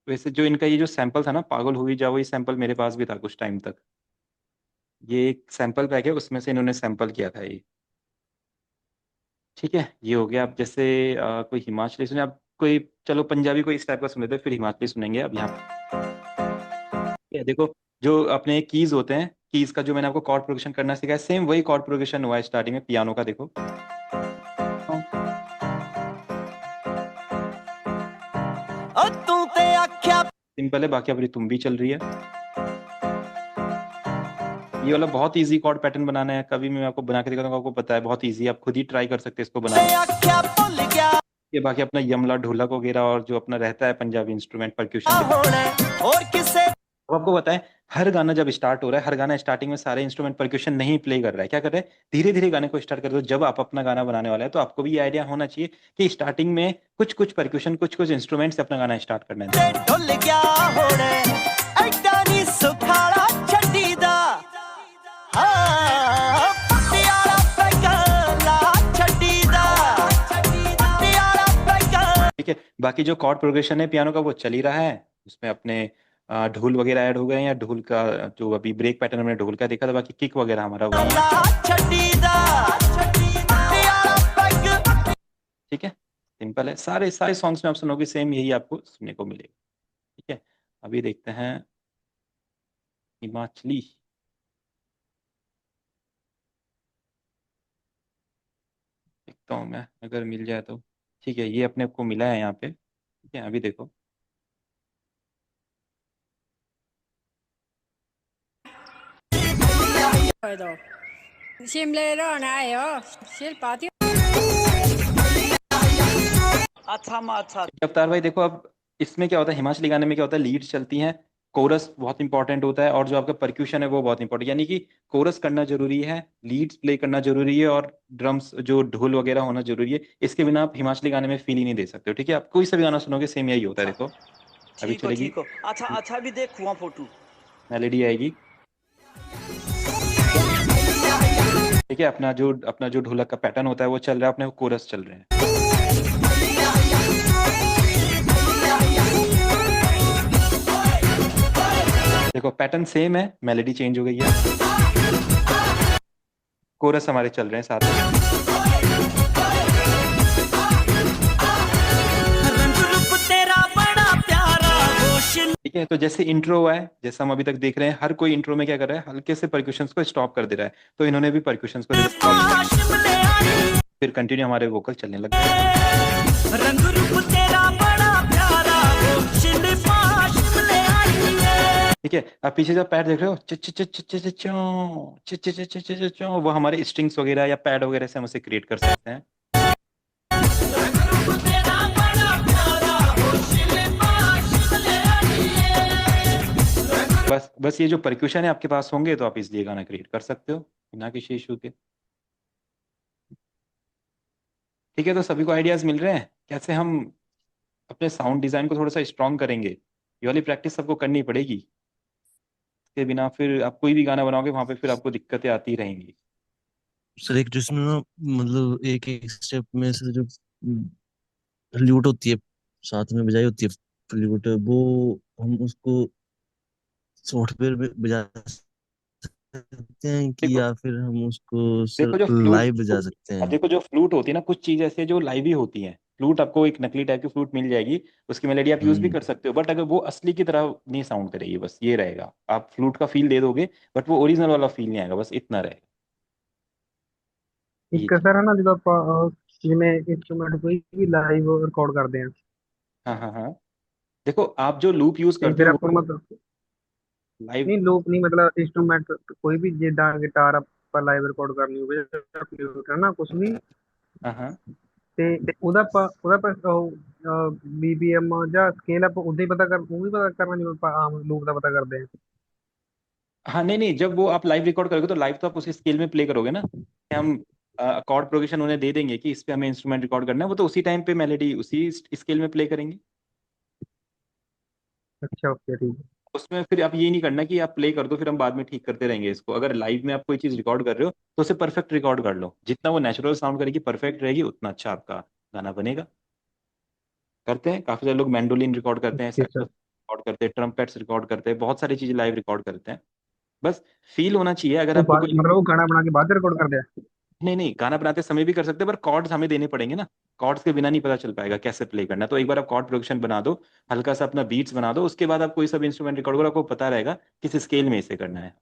वैसे जो इनका ये जो सैंपल था ना, पागल हुई जाओ, ये सैंपल मेरे पास भी था कुछ टाइम तक। ये एक सैंपल पैक है, उसमें से इन्होंने सैंपल किया था ये। ठीक है, ये हो गया। अब जैसे कोई हिमाचली सुने, अब कोई चलो पंजाबी कोई इस टाइप का सुन लेते हैं, फिर हिमाचली सुनेंगे। अब यहाँ पे देखो जो अपने कीज होते हैं, कीज का जो मैंने आपको कॉर्ड प्रोग्रेशन करना सिखाया, सेम वही कॉर्ड प्रोग्रेशन हुआ है स्टार्टिंग में पियानो का। देखो ओ तू ते आख्या सिंपल है, बाकी अपनी तुम भी चल रही है। ये वाला बहुत इजी कॉर्ड पैटर्न बनाना है, कभी मैं आपको बना के दिखाता हूँ, आपको पता है बहुत इजी, आप खुद ही ट्राई कर सकते हैं इसको बनाना। ते आख्या भुल गया ये बाकी अपना यमला, ढोलक वगैरह और जो अपना रहता है पंजाबी इंस्ट्रूमेंट परक्यूशन। होना और किसे अब आपको बताएं, हर गाना जब स्टार्ट हो रहा है, हर गाना स्टार्टिंग में सारे इंस्ट्रूमेंट परक्यूशन नहीं प्ले कर रहा है, क्या कर रहा है, धीरे धीरे गाने को स्टार्ट कर दो। जब आप अपना गाना बनाने वाला है तो आपको भी ये आइडिया होना चाहिए कि स्टार्टिंग में कुछ कुछ परक्यूशन, कुछ कुछ इंस्ट्रूमेंट से अपना गाना स्टार्ट करना है। ते ढुल गया होना ऐडा नी सुखाड़ा छड्डी दा पटियाला पैगला छड्डी दा पटियाला पैगला। ठीक है, बाकी जो कॉर्ड प्रोग्रेशन है पियानो का वो चल ही रहा है, उसमें अपने ढोल वगैरह ऐड हो गए हैं, या ढोल का जो अभी ब्रेक पैटर्न हमने ढोल का देखा था, बाकी किक वगैरह हमारा वही है। ठीक है, सिंपल है, सारे सारे सॉन्ग्स में आप सुनोगे सेम यही आपको सुनने को मिलेगा। ठीक है, अभी देखते हैं हिमाचली। देखता हूँ मैं, अगर मिल जाए तो। ठीक है, ये अपने को मिला है यहाँ पे। ठीक है, अभी देखो अवतार भाई। देखो अब इसमें क्या होता है, हिमाचली गाने में क्या होता है, लीड्स चलती हैं, कोरस बहुत इंपॉर्टेंट होता है, और जो आपका परक्यूशन है वो बहुत इंपॉर्टेंट, यानी कि कोरस करना जरूरी है, लीड्स प्ले करना जरूरी है, और ड्रम्स जो ढोल वगैरह होना जरूरी है। इसके बिना आप हिमाचली गाने में फील ही नहीं दे सकते हो। ठीक है, आप कोई सा भी गाना सुनोगे सेम यही होता है। देखो अभी चलेगी, अच्छा अच्छा भी देख हुआ फोटो, मेलोडी आएगी। ठीक है, अपना जो ढोलक का पैटर्न होता है वो चल रहा है, अपने कोरस चल रहे हैं। देखो पैटर्न सेम है, मेलोडी चेंज हो गई है, कोरस हमारे चल रहे हैं साथ में। ठीक है, तो जैसे इंट्रो हुआ है, जैसा हम अभी तक देख रहे हैं, हर कोई इंट्रो में क्या कर रहा है, हल्के से परक्यूशंस को स्टॉप कर दे रहा है। तो इन्होंने भी परक्यूशंस को स्टॉप कर, फिर कंटिन्यू हमारे वोकल चलने लग गए। रंग रूप तेरा बड़ा प्यारा वो शिल्पा शिमले आई है। ठीक है, अब पीछे जब पैड देख रहे हो, च च च च च च चों, च च च च च च चों, वो हमारे स्ट्रिंग्स वगैरह या पैड वगैरह से हम उसे क्रिएट कर सकते हैं। रंग रूप तेरा बड़ा प्यारा वो शिल्पा शिमले आई है। बस बस ये जो परक्यूशन है आपके पास होंगे तो आप इसलिए गाना क्रिएट कर सकते हो बिना किसी इशू के। ठीक है, तो सभी को आइडियाज मिल रहे हैं कैसे हम अपने साउंड डिजाइन को थोड़ा सा स्ट्रॉन्ग करेंगे। ये वाली प्रैक्टिस सबको करनी पड़ेगी, इसके बिना फिर आप कोई भी गाना बनाओगे वहां पे फिर आपको दिक्कतें आती रहेंगी। सर एक जिसमें ना मतलब एक एक स्टेप में से जो फ्लूट होती है, साथ में बजाई होती है फ्लूट, वो हम उसको सॉफ्टवेयर में बजा सकते हैं कि देखो या फिर हम उसको सर देखो जो फ्लूट, लाइव बजा सकते अब हैं? देखो जो फ्लूट होती है ना, कुछ चीज ऐसी है जो लाइव ही होती है। फ्लूट आपको एक नकली टाइप की फ्लूट मिल जाएगी, उसकी मेलेडी आप यूज भी हम्म। कर सकते हो, बट अगर वो असली की तरह नहीं साउंड करेगी, बस ये रहेगा। आप फ्लूट का फील दे दोगे बट वो ओरिजिनल वाला फील नहीं आएगा, बस इतना रहेगा। ये ਇੱਕ चीज। ਸਰ ਹੈ ਨਾ ਜਦੋਂ ਆਪਾਂ ਜਿਵੇਂ ਇੰਸਟਰੂਮੈਂਟ ਕੋਈ ਵੀ ਲਾਈਵ ਰਿਕਾਰਡ ਕਰਦੇ ਆ हाँ हाँ हाँ, देखो आप जो लूप यूज ਤੇ करते ਫਿਰ हो ਆਪਾਂ वो ਨੂੰ ਮਤਲਬ लाइव। ਨਹੀਂ ਲੂਪ ਨਹੀਂ ਮਤਲਬ ਇੰਸਟਰੂਮੈਂਟ ਕੋਈ ਵੀ ਜਿੱਦਾਂ ਗਿਟਾਰ ਆਪਾਂ ਲਾਈਵ ਰਿਕਾਰਡ ਕਰਨੀ ਹੋਵੇ ਜਾਂ ਫਲੂਟ ਹੈ ਨਾ ਕੁਝ ਵੀ हाँ हाँ ਤੇ ਉਹਦਾ ਆਪਾਂ BPM ਜਾਂ ਸਕੇਲ ਆਪਾਂ ਉਦਾਂ ही पता कर वो भी पता करना ਜਿਵੇਂ ਆਪਾਂ ਆਮ ਲੂਪ ਦਾ पता ਕਰਦੇ ਆ। हाँ, नहीं नहीं, जब वो आप लाइव रिकॉर्ड करोगे तो लाइव तो आप उसी स्केल में प्ले करोगे ना। हम अकॉर्ड प्रोग्रेशन उन्हें दे देंगे कि इस पे हमें इंस्ट्रूमेंट रिकॉर्ड करना है, वो तो उसी टाइम पे मेलेडी उसी स्केल में प्ले करेंगे। अच्छा ओके ठीक है। उसमें फिर आप ये नहीं करना कि आप प्ले कर दो फिर हम बाद में ठीक करते रहेंगे इसको। अगर लाइव में आप कोई चीज रिकॉर्ड कर रहे हो तो उसे परफेक्ट रिकॉर्ड कर लो, जितना वो नेचुरल साउंड करेगी, परफेक्ट रहेगी, उतना अच्छा आपका गाना बनेगा। करते हैं, काफी सारे लोग मैंडोलिन रिकॉर्ड करते हैं, ओके सैक्सोफोन सर। रिकॉर्ड करते हैं, ट्रम्पेट्स रिकॉर्ड करते हैं, बहुत सारी चीजें लाइव रिकॉर्ड करते हैं। बस फील होना चाहिए। अगर वो आपको कोई, मतलब वो गाना बना के बाद रिकॉर्ड कर दिया। नहीं नहीं, गाना बनाते समय भी कर सकते हैं पर कॉर्ड्स हमें देने पड़ेंगे ना। कॉर्ड्स के बिना नहीं पता चल पाएगा कैसे प्ले करना है। तो एक बार आप कॉर्ड प्रोडक्शन बना दो, हल्का सा अपना बीट्स बना दो, उसके बाद आप कोई सब इंस्ट्रूमेंट रिकॉर्ड करो, आपको पता रहेगा किस स्केल में इसे करना है।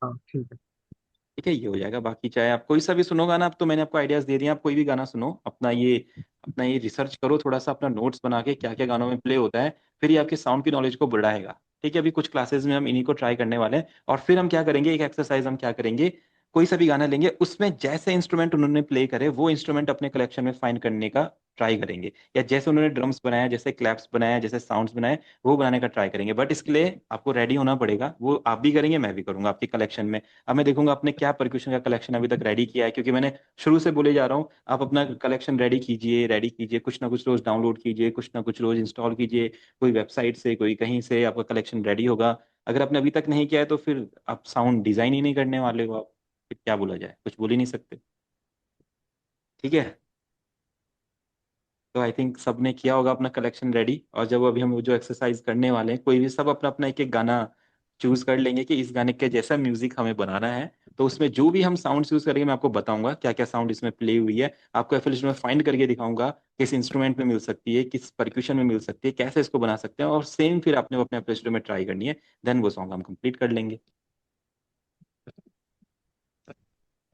हाँ ठीक है। ठीक है, ये हो जाएगा। बाकी चाहे आप कोई सा भी सुनो गाना, अब तो मैंने आपको आइडियाज दे दिए, आप कोई भी गाना सुनो, अपना ये रिसर्च करो थोड़ा सा, अपना नोट्स बना के क्या क्या गानों में प्ले होता है, फिर ये आपके साउंड की नॉलेज को बढ़ाएगा। ठीक है, अभी कुछ क्लासेस में हम इन्हीं को ट्राई करने वाले हैं। और फिर हम क्या करेंगे, एक एक्सरसाइज हम क्या करेंगे, कोई सा भी गाना लेंगे, उसमें जैसे इंस्ट्रूमेंट उन्होंने प्ले करे वो इंस्ट्रूमेंट अपने कलेक्शन में फाइंड करने का ट्राई करेंगे, या जैसे उन्होंने ड्रम्स बनाया, जैसे क्लैप्स बनाया, जैसे साउंड्स बनाए, वो बनाने का ट्राई करेंगे। बट इसके लिए आपको रेडी होना पड़ेगा, वो आप भी करेंगे मैं भी करूंगा आपकी कलेक्शन में। अब मैं देखूंगा आपने क्या परक्यूशन का कलेक्शन अभी तक रेडी किया है, क्योंकि मैंने शुरू से बोले जा रहा हूँ आप अपना कलेक्शन रेडी कीजिए, रेडी कीजिए, कुछ ना कुछ रोज डाउनलोड कीजिए, कुछ ना कुछ रोज इंस्टॉल कीजिए, कोई वेबसाइट से कोई कहीं से आपका कलेक्शन रेडी होगा। अगर आपने अभी तक नहीं किया है तो फिर आप साउंड डिजाइन ही नहीं करने वाले हो आप, फिर क्या बोला जाए, कुछ बोल ही नहीं सकते। ठीक है, तो आई थिंक सबने किया होगा अपना कलेक्शन रेडी। और जब अभी हम जो एक्सरसाइज करने वाले हैं, कोई भी सब अपना अपना एक एक गाना चूज कर लेंगे कि इस गाने के जैसा म्यूजिक हमें बनाना है। तो उसमें जो भी हम साउंड यूज करेंगे मैं आपको बताऊंगा क्या क्या साउंड इसमें प्ले हुई है, आपको एफएल में फाइंड करके दिखाऊंगा किस इंस्ट्रूमेंट में मिल सकती है, किस परक्यूशन में मिल सकती है, कैसे इसको बना सकते हैं, और सेम फिर आपने वो अपने एफएल में ट्राई करनी है। देन वो सॉन्ग हम कंप्लीट कर लेंगे।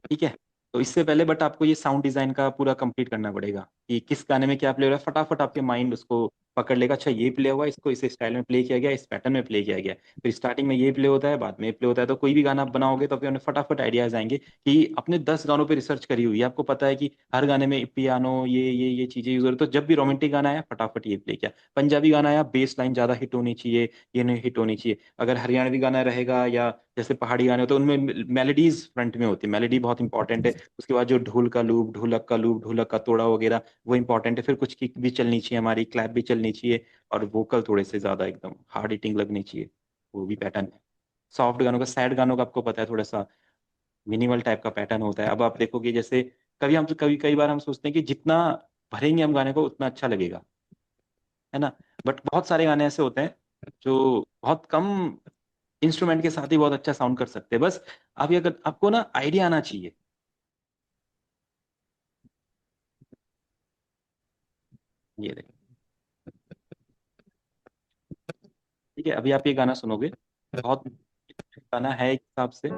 ठीक है, तो इससे पहले बट आपको ये साउंड डिजाइन का पूरा कंप्लीट करना पड़ेगा कि किस गाने में क्या प्ले हो रहा है, फटाफट आपके माइंड उसको पकड़ लेगा। अच्छा ये प्ले हुआ, इसको इस स्टाइल में प्ले किया गया, इस पैटर्न में प्ले किया गया, फिर स्टार्टिंग में ये प्ले होता है, बाद में ये प्ले होता है। तो कोई भी गाना आप बनाओगे तो आपके फटाफट आइडियाज आएंगे कि अपने 10 गानों पे रिसर्च करी हुई है, आपको पता है कि हर गाने में पियानो ये चीजें यूज हो रही है। तो जब भी रोमांटिक गाना आया फटाफट ये प्ले किया, पंजाबी गाना आया बेस लाइन ज्यादा हिट होनी चाहिए, ये नहीं हिट होनी चाहिए। अगर हरियाणवी गाना रहेगा या जैसे पहाड़ी गाने होते हैं उनमें मेलेडीज फ्रंट में होती है, मेलेडी बहुत इंपॉर्टेंट है। उसके बाद जो ढोल का लूप, ढोलक का लूप, ढोलक का तोड़ा वगैरह वो इंपॉर्टेंट है। फिर कुछ किक भी चलनी चाहिए, हमारी क्लैप भी चलनी चाहिए, और वोकल थोड़े से ज्यादा एकदम हार्ड हिटिंग लगनी चाहिए, वो भी पैटर्न है। सॉफ्ट गानों का, सैड गानों का आपको पता है थोड़ा सा मिनिमल टाइप का पैटर्न होता है। अब आप देखोगे जैसे कभी कई बार हम सोचते हैं कि जितना भरेंगे हम गाने को उतना अच्छा लगेगा, है ना। बट बहुत सारे गाने ऐसे होते हैं जो बहुत कम इंस्ट्रूमेंट के साथ ही बहुत अच्छा साउंड कर सकते हैं। बस आप ये, अगर आपको ना आइडिया आना चाहिए। ये देखो, ठीक है, अभी आप ये गाना सुनोगे, बहुत गाना है एक हिसाब से।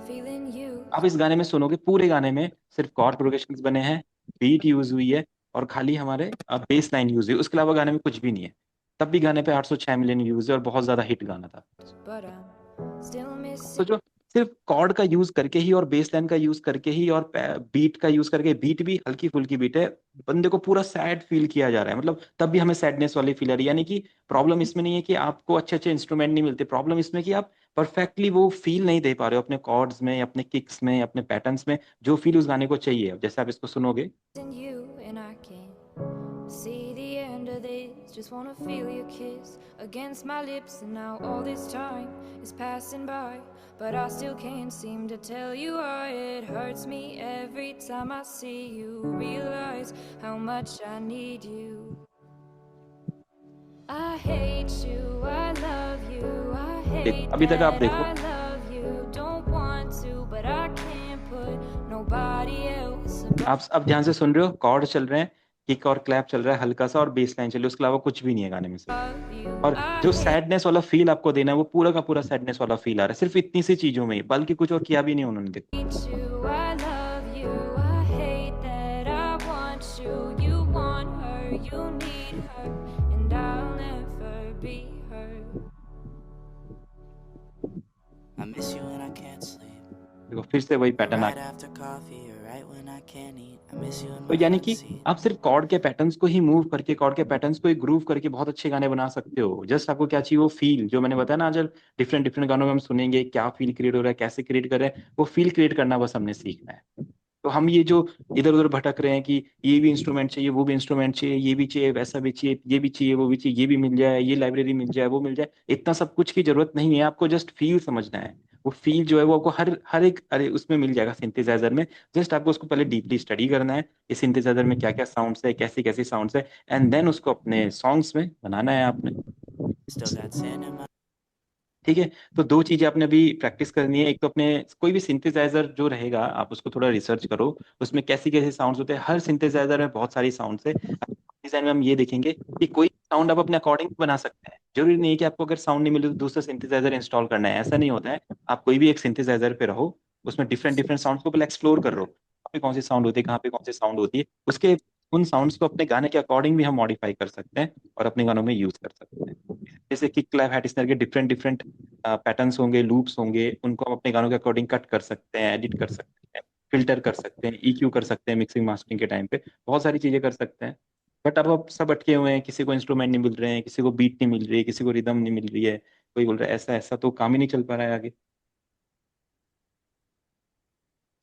feeling you. आप इस गाने में सुनोगे, पूरे गाने में सिर्फ कॉर्ड प्रोग्रेशंस बने हैं, बीट यूज हुई है, और खाली हमारे बेस लाइन यूज हुई है, उसके अलावा गाने में कुछ भी नहीं है। तब भी गाने पे 806 मिलियन व्यूज है और बहुत ज्यादा हिट गाना था। But I'm still तो missing. जो सिर्फ कॉर्ड का यूज करके ही और बेस लाइन का यूज करके ही और बीट का यूज करके, बीट भी हल्की फुल्की बीट है, बंदे को पूरा सैड फील किया जा रहा है, मतलब तब भी हमें सैडनेस वाली फील आ रही है। यानी कि प्रॉब्लम इसमें नहीं है कि आपको अच्छे अच्छे इंस्ट्रूमेंट नहीं मिलते, प्रॉब्लम इसमें कि आप परफेक्टली वो फील नहीं दे पा रहे हो अपने कॉर्ड्स में, अपने किक्स में, अपने पैटर्न्स में, जो फील उस गाने को चाहिए। अब जैसे आप इसको सुनोगे, In you and I can't see the end of this. Just wanna feel your kiss against my lips, and now all this time is passing by, but I still can't seem to tell you why. It hurts me every time I see you, realize how much I need you. I hate you, I love you, I hate अभी तक आप that देखो, I love you. Don't want to, but I can't put nobody else above आप अब ध्यान से सुन रहे हो, कॉर्ड चल रहे हैं, किक और क्लैप चल रहा है हल्का सा, और बेस लाइन चल रही है, उसके अलावा कुछ भी नहीं है गाने में से। you. और I जो hate सैडनेस वाला फील आपको देना है, वो पूरा का पूरा सैडनेस वाला फील आ रहा है सिर्फ इतनी सी चीजों में ही, बल्कि कुछ और किया भी नहीं उन्होंने। देखो, you, I love you, I hate that I want you. You want her, you need her, and I'll never be her. I miss you when I can't sleep. देखो फिर से वही पैटर्न आ Right गया। after coffee or right when I can't eat. I miss you in तो my यानी front कि seat. आप सिर्फ कॉर्ड के पैटर्न्स को ही मूव करके, कॉर्ड के पैटर्न्स को ही ग्रूव करके बहुत अच्छे गाने बना सकते हो। जस्ट आपको क्या चाहिए, वो फील जो मैंने बताया ना, आज डिफरेंट डिफरेंट गानों में हम सुनेंगे क्या फील क्रिएट हो रहा है, कैसे क्रिएट कर रहे हैं, वो फील क्रिएट करना बस हमने सीखना है। तो हम ये जो इधर उधर भटक रहे हैं कि ये भी इंस्ट्रूमेंट चाहिए, वो भी इंस्ट्रूमेंट चाहिए, ये भी चाहिए, वैसा भी चाहिए, ये भी चाहिए, वो भी चाहिए, ये भी मिल जाए, ये लाइब्रेरी मिल जाए, वो मिल जाए, इतना सब कुछ की जरूरत नहीं है। आपको जस्ट फील समझना है, वो फील जो है वो आपको हर हर एक, अरे उसमें मिल जाएगा सिंथेसाइजर में। जस्ट आपको उसको पहले डीपली स्टडी करना है, इस सिंथेसाइजर में क्या क्या साउंड्स है, कैसी कैसी साउंड्स है, एंड देन उसको अपने सॉन्ग्स में बनाना है आपने। Still got sand in my. ठीक है, तो दो चीजें आपने अभी प्रैक्टिस करनी है। एक तो अपने कोई भी सिंथेसाइजर जो रहेगा, आप उसको थोड़ा रिसर्च करो, उसमें कैसी कैसे साउंड्स होते हैं। हर सिंथेसाइजर में बहुत सारी साउंड्स है। डिजाइन में हम ये देखेंगे कि कोई साउंड आप अपने अकॉर्डिंग बना सकते हैं। जरूरी नहीं है कि आपको अगर साउंड नहीं मिले तो दूसरा सिंथेसाइजर इंस्टॉल करना है, ऐसा नहीं होता है। आप कोई भी एक सिंथेसाइजर पे रहो, उसमें डिफरेंट डिफरेंट साउंड्स को पहले एक्सप्लोर कर लो, कहाँ पे कौन सी साउंड होती है, कहाँ पे कौन सी साउंड होती है, उसके उन साउंड्स को अपने गाने के अकॉर्डिंग भी हम मॉडिफाई कर सकते हैं और अपने गानों में यूज कर सकते हैं। जैसे कि क्लैप हैट स्नैर के डिफरेंट डिफरेंट पैटर्न्स होंगे, लूप्स होंगे, उनको हम अपने गानों के अकॉर्डिंग कट कर सकते हैं, एडिट कर सकते हैं, फिल्टर कर सकते हैं, ईक्यू कर सकते हैं, मिक्सिंग मास्टरिंग के टाइम पे बहुत सारी चीजें कर सकते हैं। बट अब सब अटके हुए हैं, किसी को इंस्ट्रूमेंट नहीं मिल रहे हैं, किसी को बीट नहीं मिल रही है, किसी को रिदम नहीं मिल रही है, कोई बोल रहा है ऐसा ऐसा, तो काम ही नहीं चल पा रहा है आगे।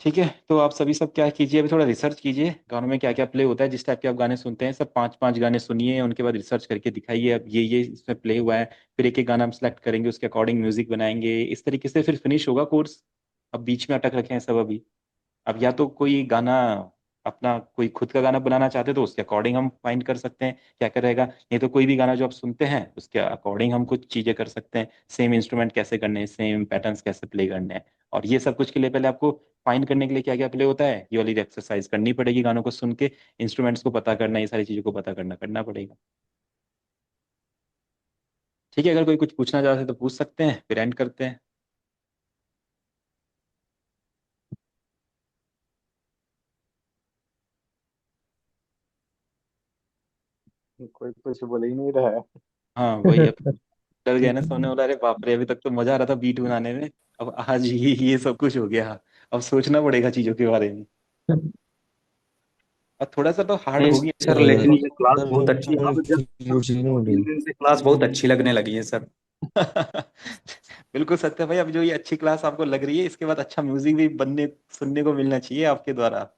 ठीक है, तो आप सभी सब क्या कीजिए, अभी थोड़ा रिसर्च कीजिए गानों में क्या क्या प्ले होता है, जिस टाइप के आप गाने सुनते हैं, सब पांच पांच गाने सुनिए, उनके बाद रिसर्च करके दिखाइए अब ये इसमें प्ले हुआ है। फिर एक एक गाना हम सेलेक्ट करेंगे, उसके अकॉर्डिंग म्यूजिक बनाएंगे, इस तरीके से फिर फिनिश होगा कोर्स। अब बीच में अटक रखे हैं सब अभी। अब या तो कोई गाना अपना कोई खुद का गाना बनाना चाहते तो उसके अकॉर्डिंग हम फाइंड कर सकते हैं क्या क्या रहेगा, नहीं तो कोई भी गाना जो आप सुनते हैं उसके अकॉर्डिंग हम कुछ चीजें कर सकते हैं, सेम इंस्ट्रूमेंट कैसे करने हैं, सेम पैटर्न्स कैसे प्ले करने हैं। और ये सब कुछ के लिए पहले आपको फाइंड करने के लिए क्या क्या प्ले होता है, ये वाली एक्सरसाइज करनी पड़ेगी, गानों को सुन के इंस्ट्रूमेंट्स को पता करना, ये सारी चीजों को पता करना पड़ेगा। ठीक है, अगर कोई कुछ पूछना चाहते हैं तो पूछ सकते हैं, फिर एंड करते हैं। कोई कुछ बोल ही नहीं रहा है। हाँ वही, अब डर गया ना सोने वाला, अरे बाप रे, अभी तक तो मजा आ रहा था बीट बनाने में, अब आज ये सब कुछ हो गया। अब सोचना पड़ेगा चीजों के बारे में, और थोड़ा सा तो हार्ड नहीं होगी। सर, लेकिन ये क्लास सर बहुत अच्छी है। अब जब दो तीन दिन से क्लास बहुत अच्छी लगने लगी है सर। बिल्कुल सत्य भाई, अब जो ये अच्छी क्लास आपको लग रही है, इसके बाद अच्छा म्यूजिक भी बनने सुनने को मिलना चाहिए आपके द्वारा।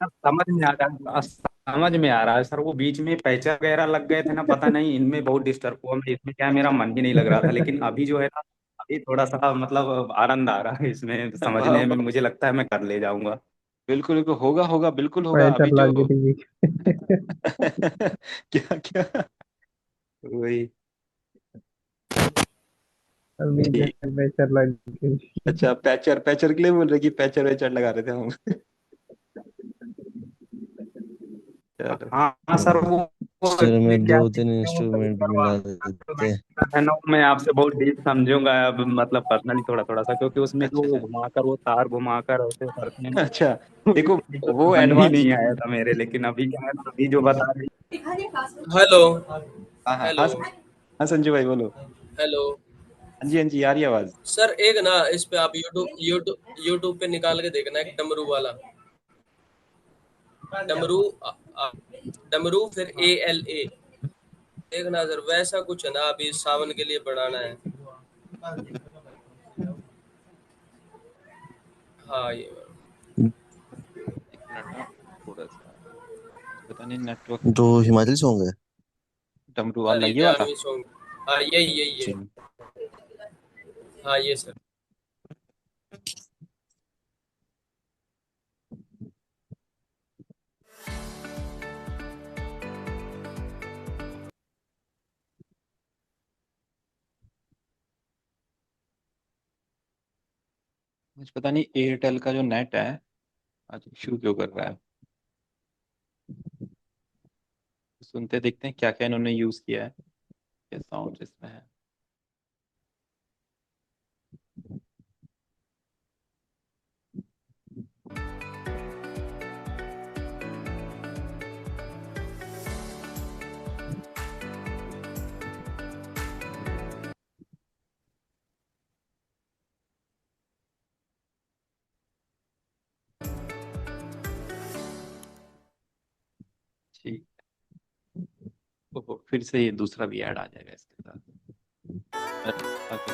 अब समझ में आ रहा है सर। वो बीच में पैचर वगैरह लग गए थे ना, पता नहीं, इनमें बहुत डिस्टर्ब हुआ मैं। इसमें क्या है, मेरा मन ही नहीं लग रहा था, लेकिन अभी जो है ना, अभी थोड़ा सा मतलब आनंद आ रहा है इसमें वाह समझने में। वाह, मुझे लगता है मैं कर ले जाऊंगा। बिल्कुल बिल्कुल, होगा होगा, बिल्कुल होगा अभी पैचर जो लग गई थी। क्या क्या, वही। अभी ठीक, पैचर लग गई। अच्छा पैचर, पैचर के लिए बोल रहे कि पैचर वैचर लगा रहे थे हम। चलो। हाँ हाँ सर, वो मिक्सचर इसमें में क्या 2-3 सीखते हैं वो सभी इंस्ट्रूमेंट करवा मिला मैं देते हैं। है ना, मैं आपसे बहुत डीप समझूंगा अब, मतलब पर्सनली थोड़ा थोड़ा सा, क्योंकि उसमें जो अच्छा वो अच्छा। घुमाकर वो तार घुमाकर ऐसे करते हैं ना, अच्छा तो देखो ये तो वो समझ ही एडवांस। नहीं आया था मेरे, लेकिन अभी क्या है ना, अभी जो बता रही। हेलो। हाँ हाँ हाँ हेलो। हाँ संजू भाई बोलो। हेलो। हाँ जी हाँ जी, आ रही है आवाज। सर एक ना इस पे आप यूट्यूब यूट्यूब यूट्यूब पे निकाल के देखना एक डमरू वाला। डमरू डमरू फिर ALA। देखना सर वैसा कुछ है ना, अभी सावन के लिए बनाना है। हाँ ये एक मिनट ना, थोड़ा सा पता नहीं नेटवर्क। जो हिमाचली सॉन्ग है। डमरू वाला ये वाला। हरियाणवी सॉन्ग। हाँ यही यही जी। है। हाँ ये सर। मुझे पता नहीं एयरटेल का जो नेट है आज इशू क्यों कर रहा है। सुनते देखते हैं क्या क्या इन्होंने यूज किया है, क्या साउंड इसमें है। ठीक। ओहो, फिर से ये दूसरा भी ऐड आ जाएगा इसके साथ। ओके।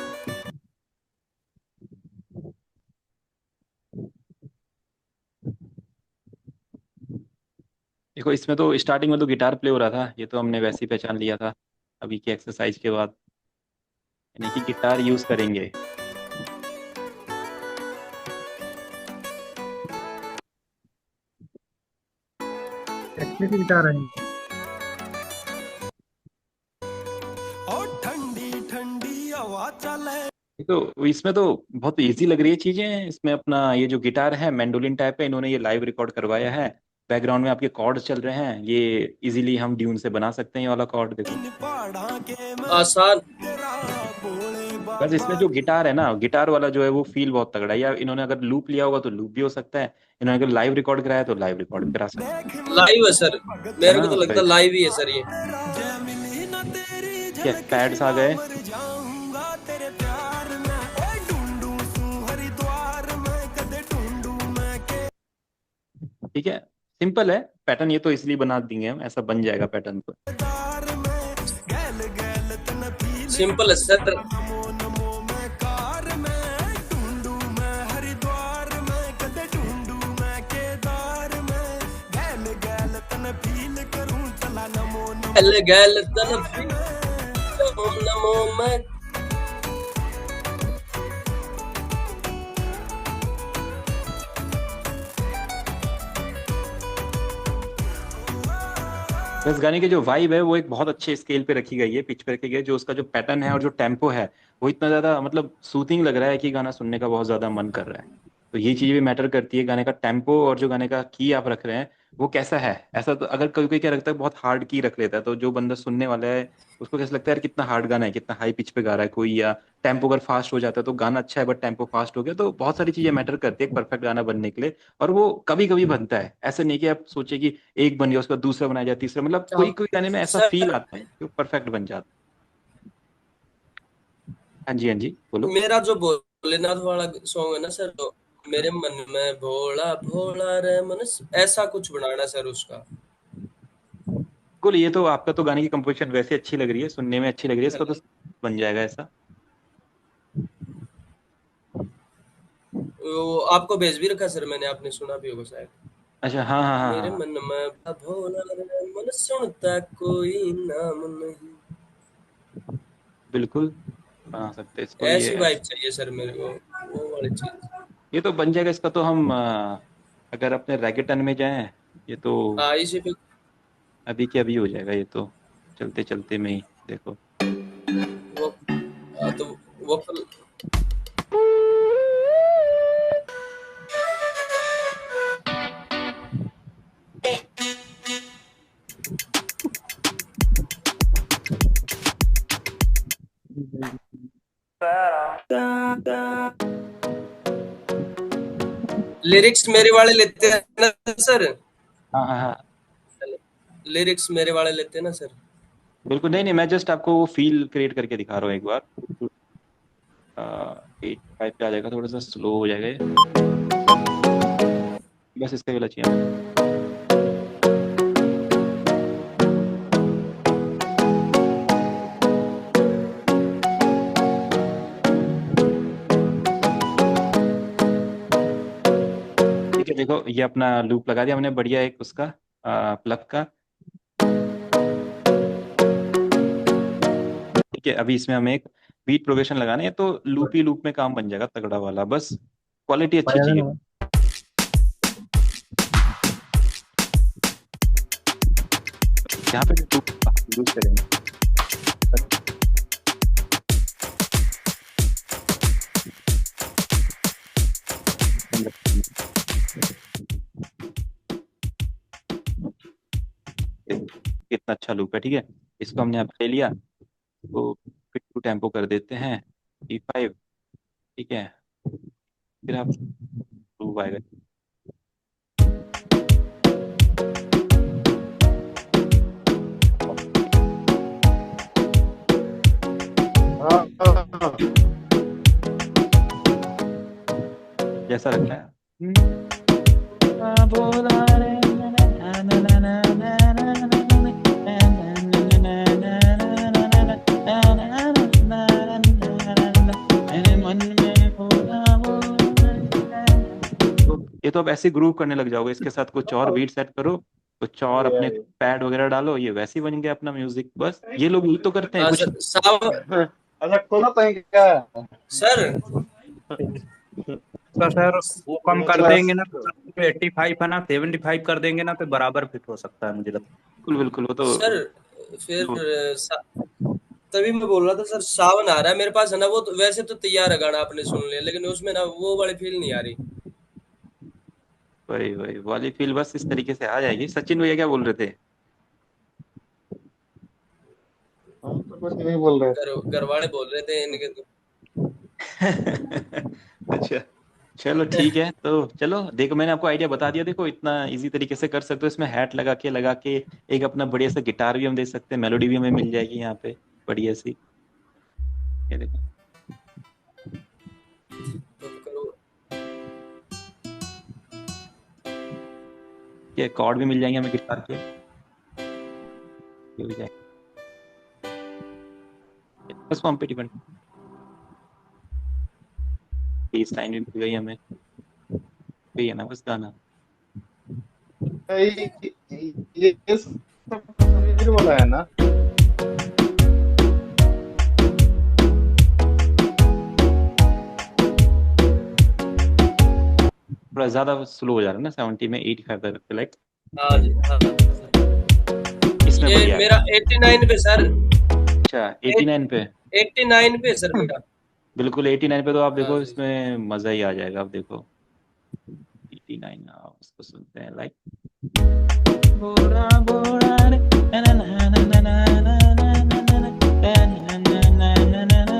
देखो इसमें तो स्टार्टिंग में तो गिटार प्ले हो रहा था, ये तो हमने वैसे ही पहचान लिया था अभी की एक्सरसाइज के बाद, यानी कि गिटार यूज करेंगे। एक्चुअली गिटार है। और ठंडी ठंडी हवा चले। तो इसमें तो बहुत इजी लग रही है चीजें, इसमें अपना ये जो गिटार है मैंडोलिन टाइप है, इन्होंने ये लाइव रिकॉर्ड करवाया है। बैकग्राउंड में आपके कॉर्ड्स चल रहे हैं, ये इजीली हम ट्यून से बना सकते हैं ये वाला कॉर्ड देखो। आसान। बस इसमें जो गिटार है ना, गिटार वाला जो है वो फील बहुत तगड़ा है, या इन्होंने अगर लूप लिया होगा तो लूप भी हो सकता है, इन्होंने अगर लाइव रिकॉर्ड कराया तो लाइव रिकॉर्ड भी करा सकते लाइव है सर, हैं, है मेरे को ना। तो लगता है लाइव ही है सर ये। ये पैड्स आ गए। ठीक है, सिंपल है पैटर्न, ये तो इसलिए बना देंगे हम, ऐसा बन जाएगा पैटर्न तो। सिंपल है सर। गल गल तलब नमो नमो मैं। इस गाने की जो वाइब है वो एक बहुत अच्छे स्केल पे रखी गई है, पिच पे रखी गई है, जो उसका जो पैटर्न है और जो टेम्पो है वो इतना ज्यादा मतलब सूथिंग लग रहा है कि गाना सुनने का बहुत ज्यादा मन कर रहा है। तो ये चीज भी मैटर करती है, गाने का टेम्पो और जो गाने का की आप रख रहे हैं वो कैसा है। ऐसा तो अगर कोई कोई क्या रखता है बहुत हार्ड की रख लेता है, तो जो बंदा सुनने वाला है उसको कैसा लगता है यार कितना हार्ड गाना है, कितना हाई पिच पे गा रहा है कोई, या टेम्पो अगर फास्ट हो जाता है तो गाना अच्छा है बट टेम्पो फास्ट हो गया, तो बहुत सारी चीजें मैटर करती है एक परफेक्ट गाना बनने के लिए। और वो कभी कभी बनता है, ऐसा नहीं कि आप सोचे कि एक बन गया उसका दूसरा बनाया जाए तीसरा, मतलब कोई कोई गाने में ऐसा फील सर आता है कि वो परफेक्ट बन जाता है। हाँ जी हाँ जी बोलो। मेरा जो भोलेनाथ वाला सॉन्ग है ना सर, तो मेरे मन में भोला भोला रे मन, ऐसा कुछ बनाना सर उसका। बिल्कुल, ये तो आपका तो गाने की कंपोजिशन वैसे अच्छी लग रही है, सुनने में अच्छी लग रही है, इसका तो बन जाएगा ऐसा। वो आपको भेज भी रखा सर मैंने, आपने सुना भी होगा शायद। अच्छा हाँ हाँ हाँ मेरे हाँ। मन में भोला रे मन सुनता कोई नाम नहीं। बिल्कुल बना सकते हैं इसको ये ऐसी वाइब चाहिए सर मेरे को, वो वाली चीज। ये तो बन जाएगा इसका तो हम अगर अपने रैगेटन में जाएं, ये तो हाँ इसी पे। अभी के अभी हो जाएगा ये तो, चलते चलते में ही देखो। वो तो वोकल। लिरिक्स मेरे वाले लेते हैं ना सर, हाँ हाँ हाँ लिरिक्स मेरे वाले लेते हैं ना सर। बिल्कुल, नहीं नहीं, मैं जस्ट आपको वो फील क्रिएट करके दिखा रहा हूँ एक बार। 85 पे आ जाएगा, थोड़ा सा स्लो हो जाएगा ये, बस इसके वाला चाहिए हमें। ठीक है, देखो ये अपना लूप लगा दिया हमने बढ़िया एक उसका प्लग का। ठीक है, अभी इसमें हमें एक बीट प्रोग्रेशन लगाना है, तो लूप ही लूप में काम बन जाएगा तगड़ा वाला, बस क्वालिटी अच्छी बजा चाहिए। देना। यहाँ पे लूप यूज करेंगे। कितना अच्छा लूप है। ठीक है, इसको हमने यहाँ पे ले लिया, तो फिर टू टेम्पो कर देते हैं E5। ठीक है, फिर आप लूप आएगा। हाँ हाँ, जैसा रखना है। ये तो अब ऐसे ग्रूव करने लग जाओगे, इसके साथ कुछ और बीट सेट करो, कुछ और ये अपने है। पैड वगैरह डालो, ये वैसे ही बन गया अपना म्यूजिक। बस ये लोग यही तो करते हैं हाँ कुछ। सर, सावन अच्छा खोला तो क्या? सर तो सर वो कम कर क्लास देंगे ना, 85 है ना, 75 कर देंगे ना, तो बराबर फिट हो सकता है मुझे लगता बिल्कुल बिल्कुल, वो तो सर फिर तभी मैं बोल रहा था सर, सावन आ रहा है मेरे पास है ना, वो तो वैसे तो तैयार है गाना आपने सुन लिया, लेकिन उसमें ना वो वाली फील नहीं आ रही। वही वही वाली फील बस इस तरीके से आ जाएगी। सचिन भैया क्या बोल रहे थे? हम तो कुछ नहीं बोल रहे। घर वाले बोल रहे थे इनके तो। अच्छा, चलो ठीक है, तो चलो देखो मैंने आपको आइडिया बता दिया। देखो इतना इजी तरीके से कर सकते हो, इसमें हैट लगा के एक अपना बढ़िया सा गिटार भी हम दे सकते हैं, मेलोडी भी हमें मिल जाएगी यहाँ पे बढ़िया सी। ये देखो, तो करो। ये कॉर्ड भी मिल जाएंगे हमें गिटार के, ये भी जाएंगे। बस हम पे डिपेंड, बेस लाइन भी मिल गई हमें, ये है ना बस गाना। ये सब समीर वाला है ना? थोड़ा ज्यादा स्लो हो जा रहा है ना 70 में, 85 तक लाइक हाँ जी, हाँ इसमें ये बढ़िया है। मेरा 89 पे सर, अच्छा 89 पे, 89 पे सर मेरा। बिल्कुल 89 पे तो आप हाँ देखो जी। इसमें मजा ही आ जाएगा। आप देखो 89, आप इसको सुनते हैं लाइक बोरा बोरा रे, ना ना ना ना ना ना ना ना ना ना ना ना ना ना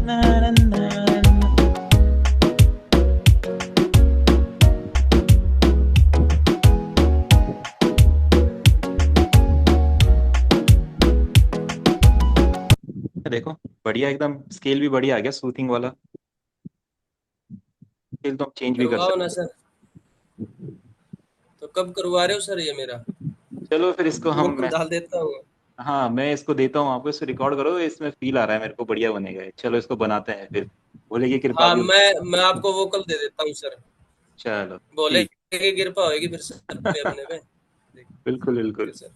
ना ना ना। देखो बढ़िया एकदम, स्केल भी बढ़िया आ गया, सूथिंग वाला स्केल तो हम चेंज भी कर करवाओ सकते ना सर, तो कब करवा रहे हो सर ये मेरा? हैं। चलो फिर इसको हम वोकल डाल देता हूँ। हाँ मैं इसको देता हूँ आपको, इसको रिकॉर्ड करो, इसमें फील आ रहा है मेरे को, बढ़िया बनेगा ये। चलो इसको बनाते हैं फिर, भोले की कृपा हाँ, भी। मैं आपको वोकल दे देता हूँ सर, चलो बोले ठीक, की कृपा होगी फिर सर पे अपने पे। बिल्कुल ठीक बिल्कुल, है सर,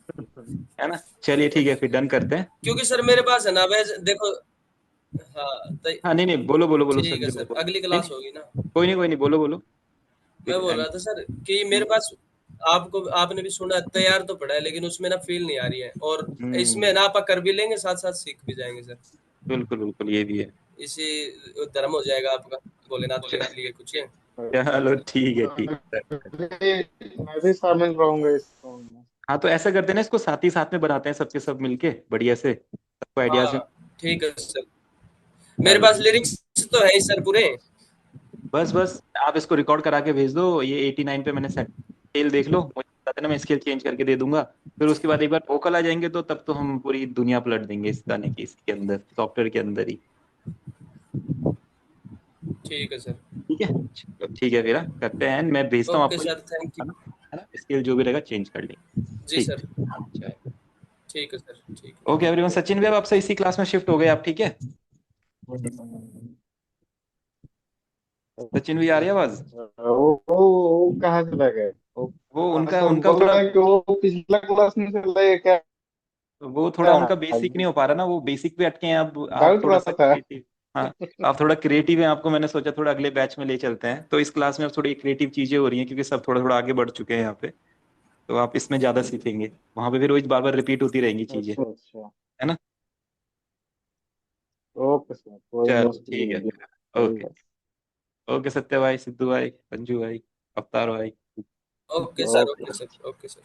है ना। चलिए ठीक है, फिर डन करते हैं। क्योंकि सर मेरे पास है ना वैसे देखो। हाँ हाँ नहीं नहीं, बोलो बोलो बोलो ठीक है संजय भाई सर, बोलो। अगली नहीं क्लास नहीं, होगी ना। कोई नहीं बोलो बोलो, मैं फिर बोल एंड। रहा था सर कि मेरे पास, आपको आपने भी सुना है, तैयार तो पड़ा है, लेकिन उसमें ना फील नहीं आ रही है, और इसमें हम्म, ना आप कर भी लेंगे, साथ साथ सीख भी जाएंगे सर। बिल्कुल बिल्कुल, ये भी है। इसी धर्म हो जाएगा आपका भोलेनाथ के लिए कुछ है। चलो ठीक है। मैं भी शामिल रहूंगा इस सॉन्ग में। हाँ तो ऐसा करते हैं ना, इसको साथ ही साथ में बनाते हैं सबके सब मिलके बढ़िया से, सबको आइडियाज। हाँ ठीक है सर, मेरे चलो पास लिरिक्स तो है ही सर पूरे। बस बस आप इसको रिकॉर्ड करा के भेज दो, ये 89 पे मैंने सेट स्केल देख लो, मुझे बता देना, मैं स्केल चेंज करके दे दूंगा। फिर उसके बाद एक बार वोकल आ जाएंगे तो तब तो हम पूरी दुनिया पलट देंगे इस गाने की, इसके अंदर सॉफ्टवेयर के अंदर ही। ठीक है सर। ठीक है चलो, ठीक है फिर हाँ, करते हैं, मैं भेजता हूँ ओके आपको, सर, थैंक है यू। ना, है ना, स्केल जो भी रहेगा चेंज कर लेंगे। जी ठीक सर। है, ठीक है सर, ठीक है। Okay everyone. सचिन भी अब आपसे इसी क्लास में शिफ्ट हो गए आप, ठीक है। सचिन भी आ रही है आवाज? वो कहाँ चला गए वो? वो उनका सर उनका बोल थोड़ा, रहे हैं कि वो पिछला क्लास में चल रहा है क्या? वो थोड़ा उनका बेसिक नहीं हो पा रहा ना, वो बेसिक पे अटके हैं। अब आप डाउट थोड़ा सा रहा था। क्रिएटिव, हाँ आप थोड़ा क्रिएटिव हैं, आपको मैंने सोचा थोड़ा अगले बैच में ले चलते हैं, तो इस क्लास में अब थोड़ी क्रिएटिव चीजें हो रही हैं क्योंकि सब थोड़ा थोड़ा आगे बढ़ चुके हैं यहाँ पे, तो आप इसमें ज्यादा सीखेंगे। वहां पे फिर रोज बार बार रिपीट होती रहेंगी चीजें, अच्छा अच्छा। है ना। ओके सर, कोई चलो ठीक है मुश्किल फिर, नहीं ओके। है। ओके सत्य भाई, सिद्धू भाई, पंजू भाई, अवतार भाई। Okay sir, okay. Okay sir, okay sir.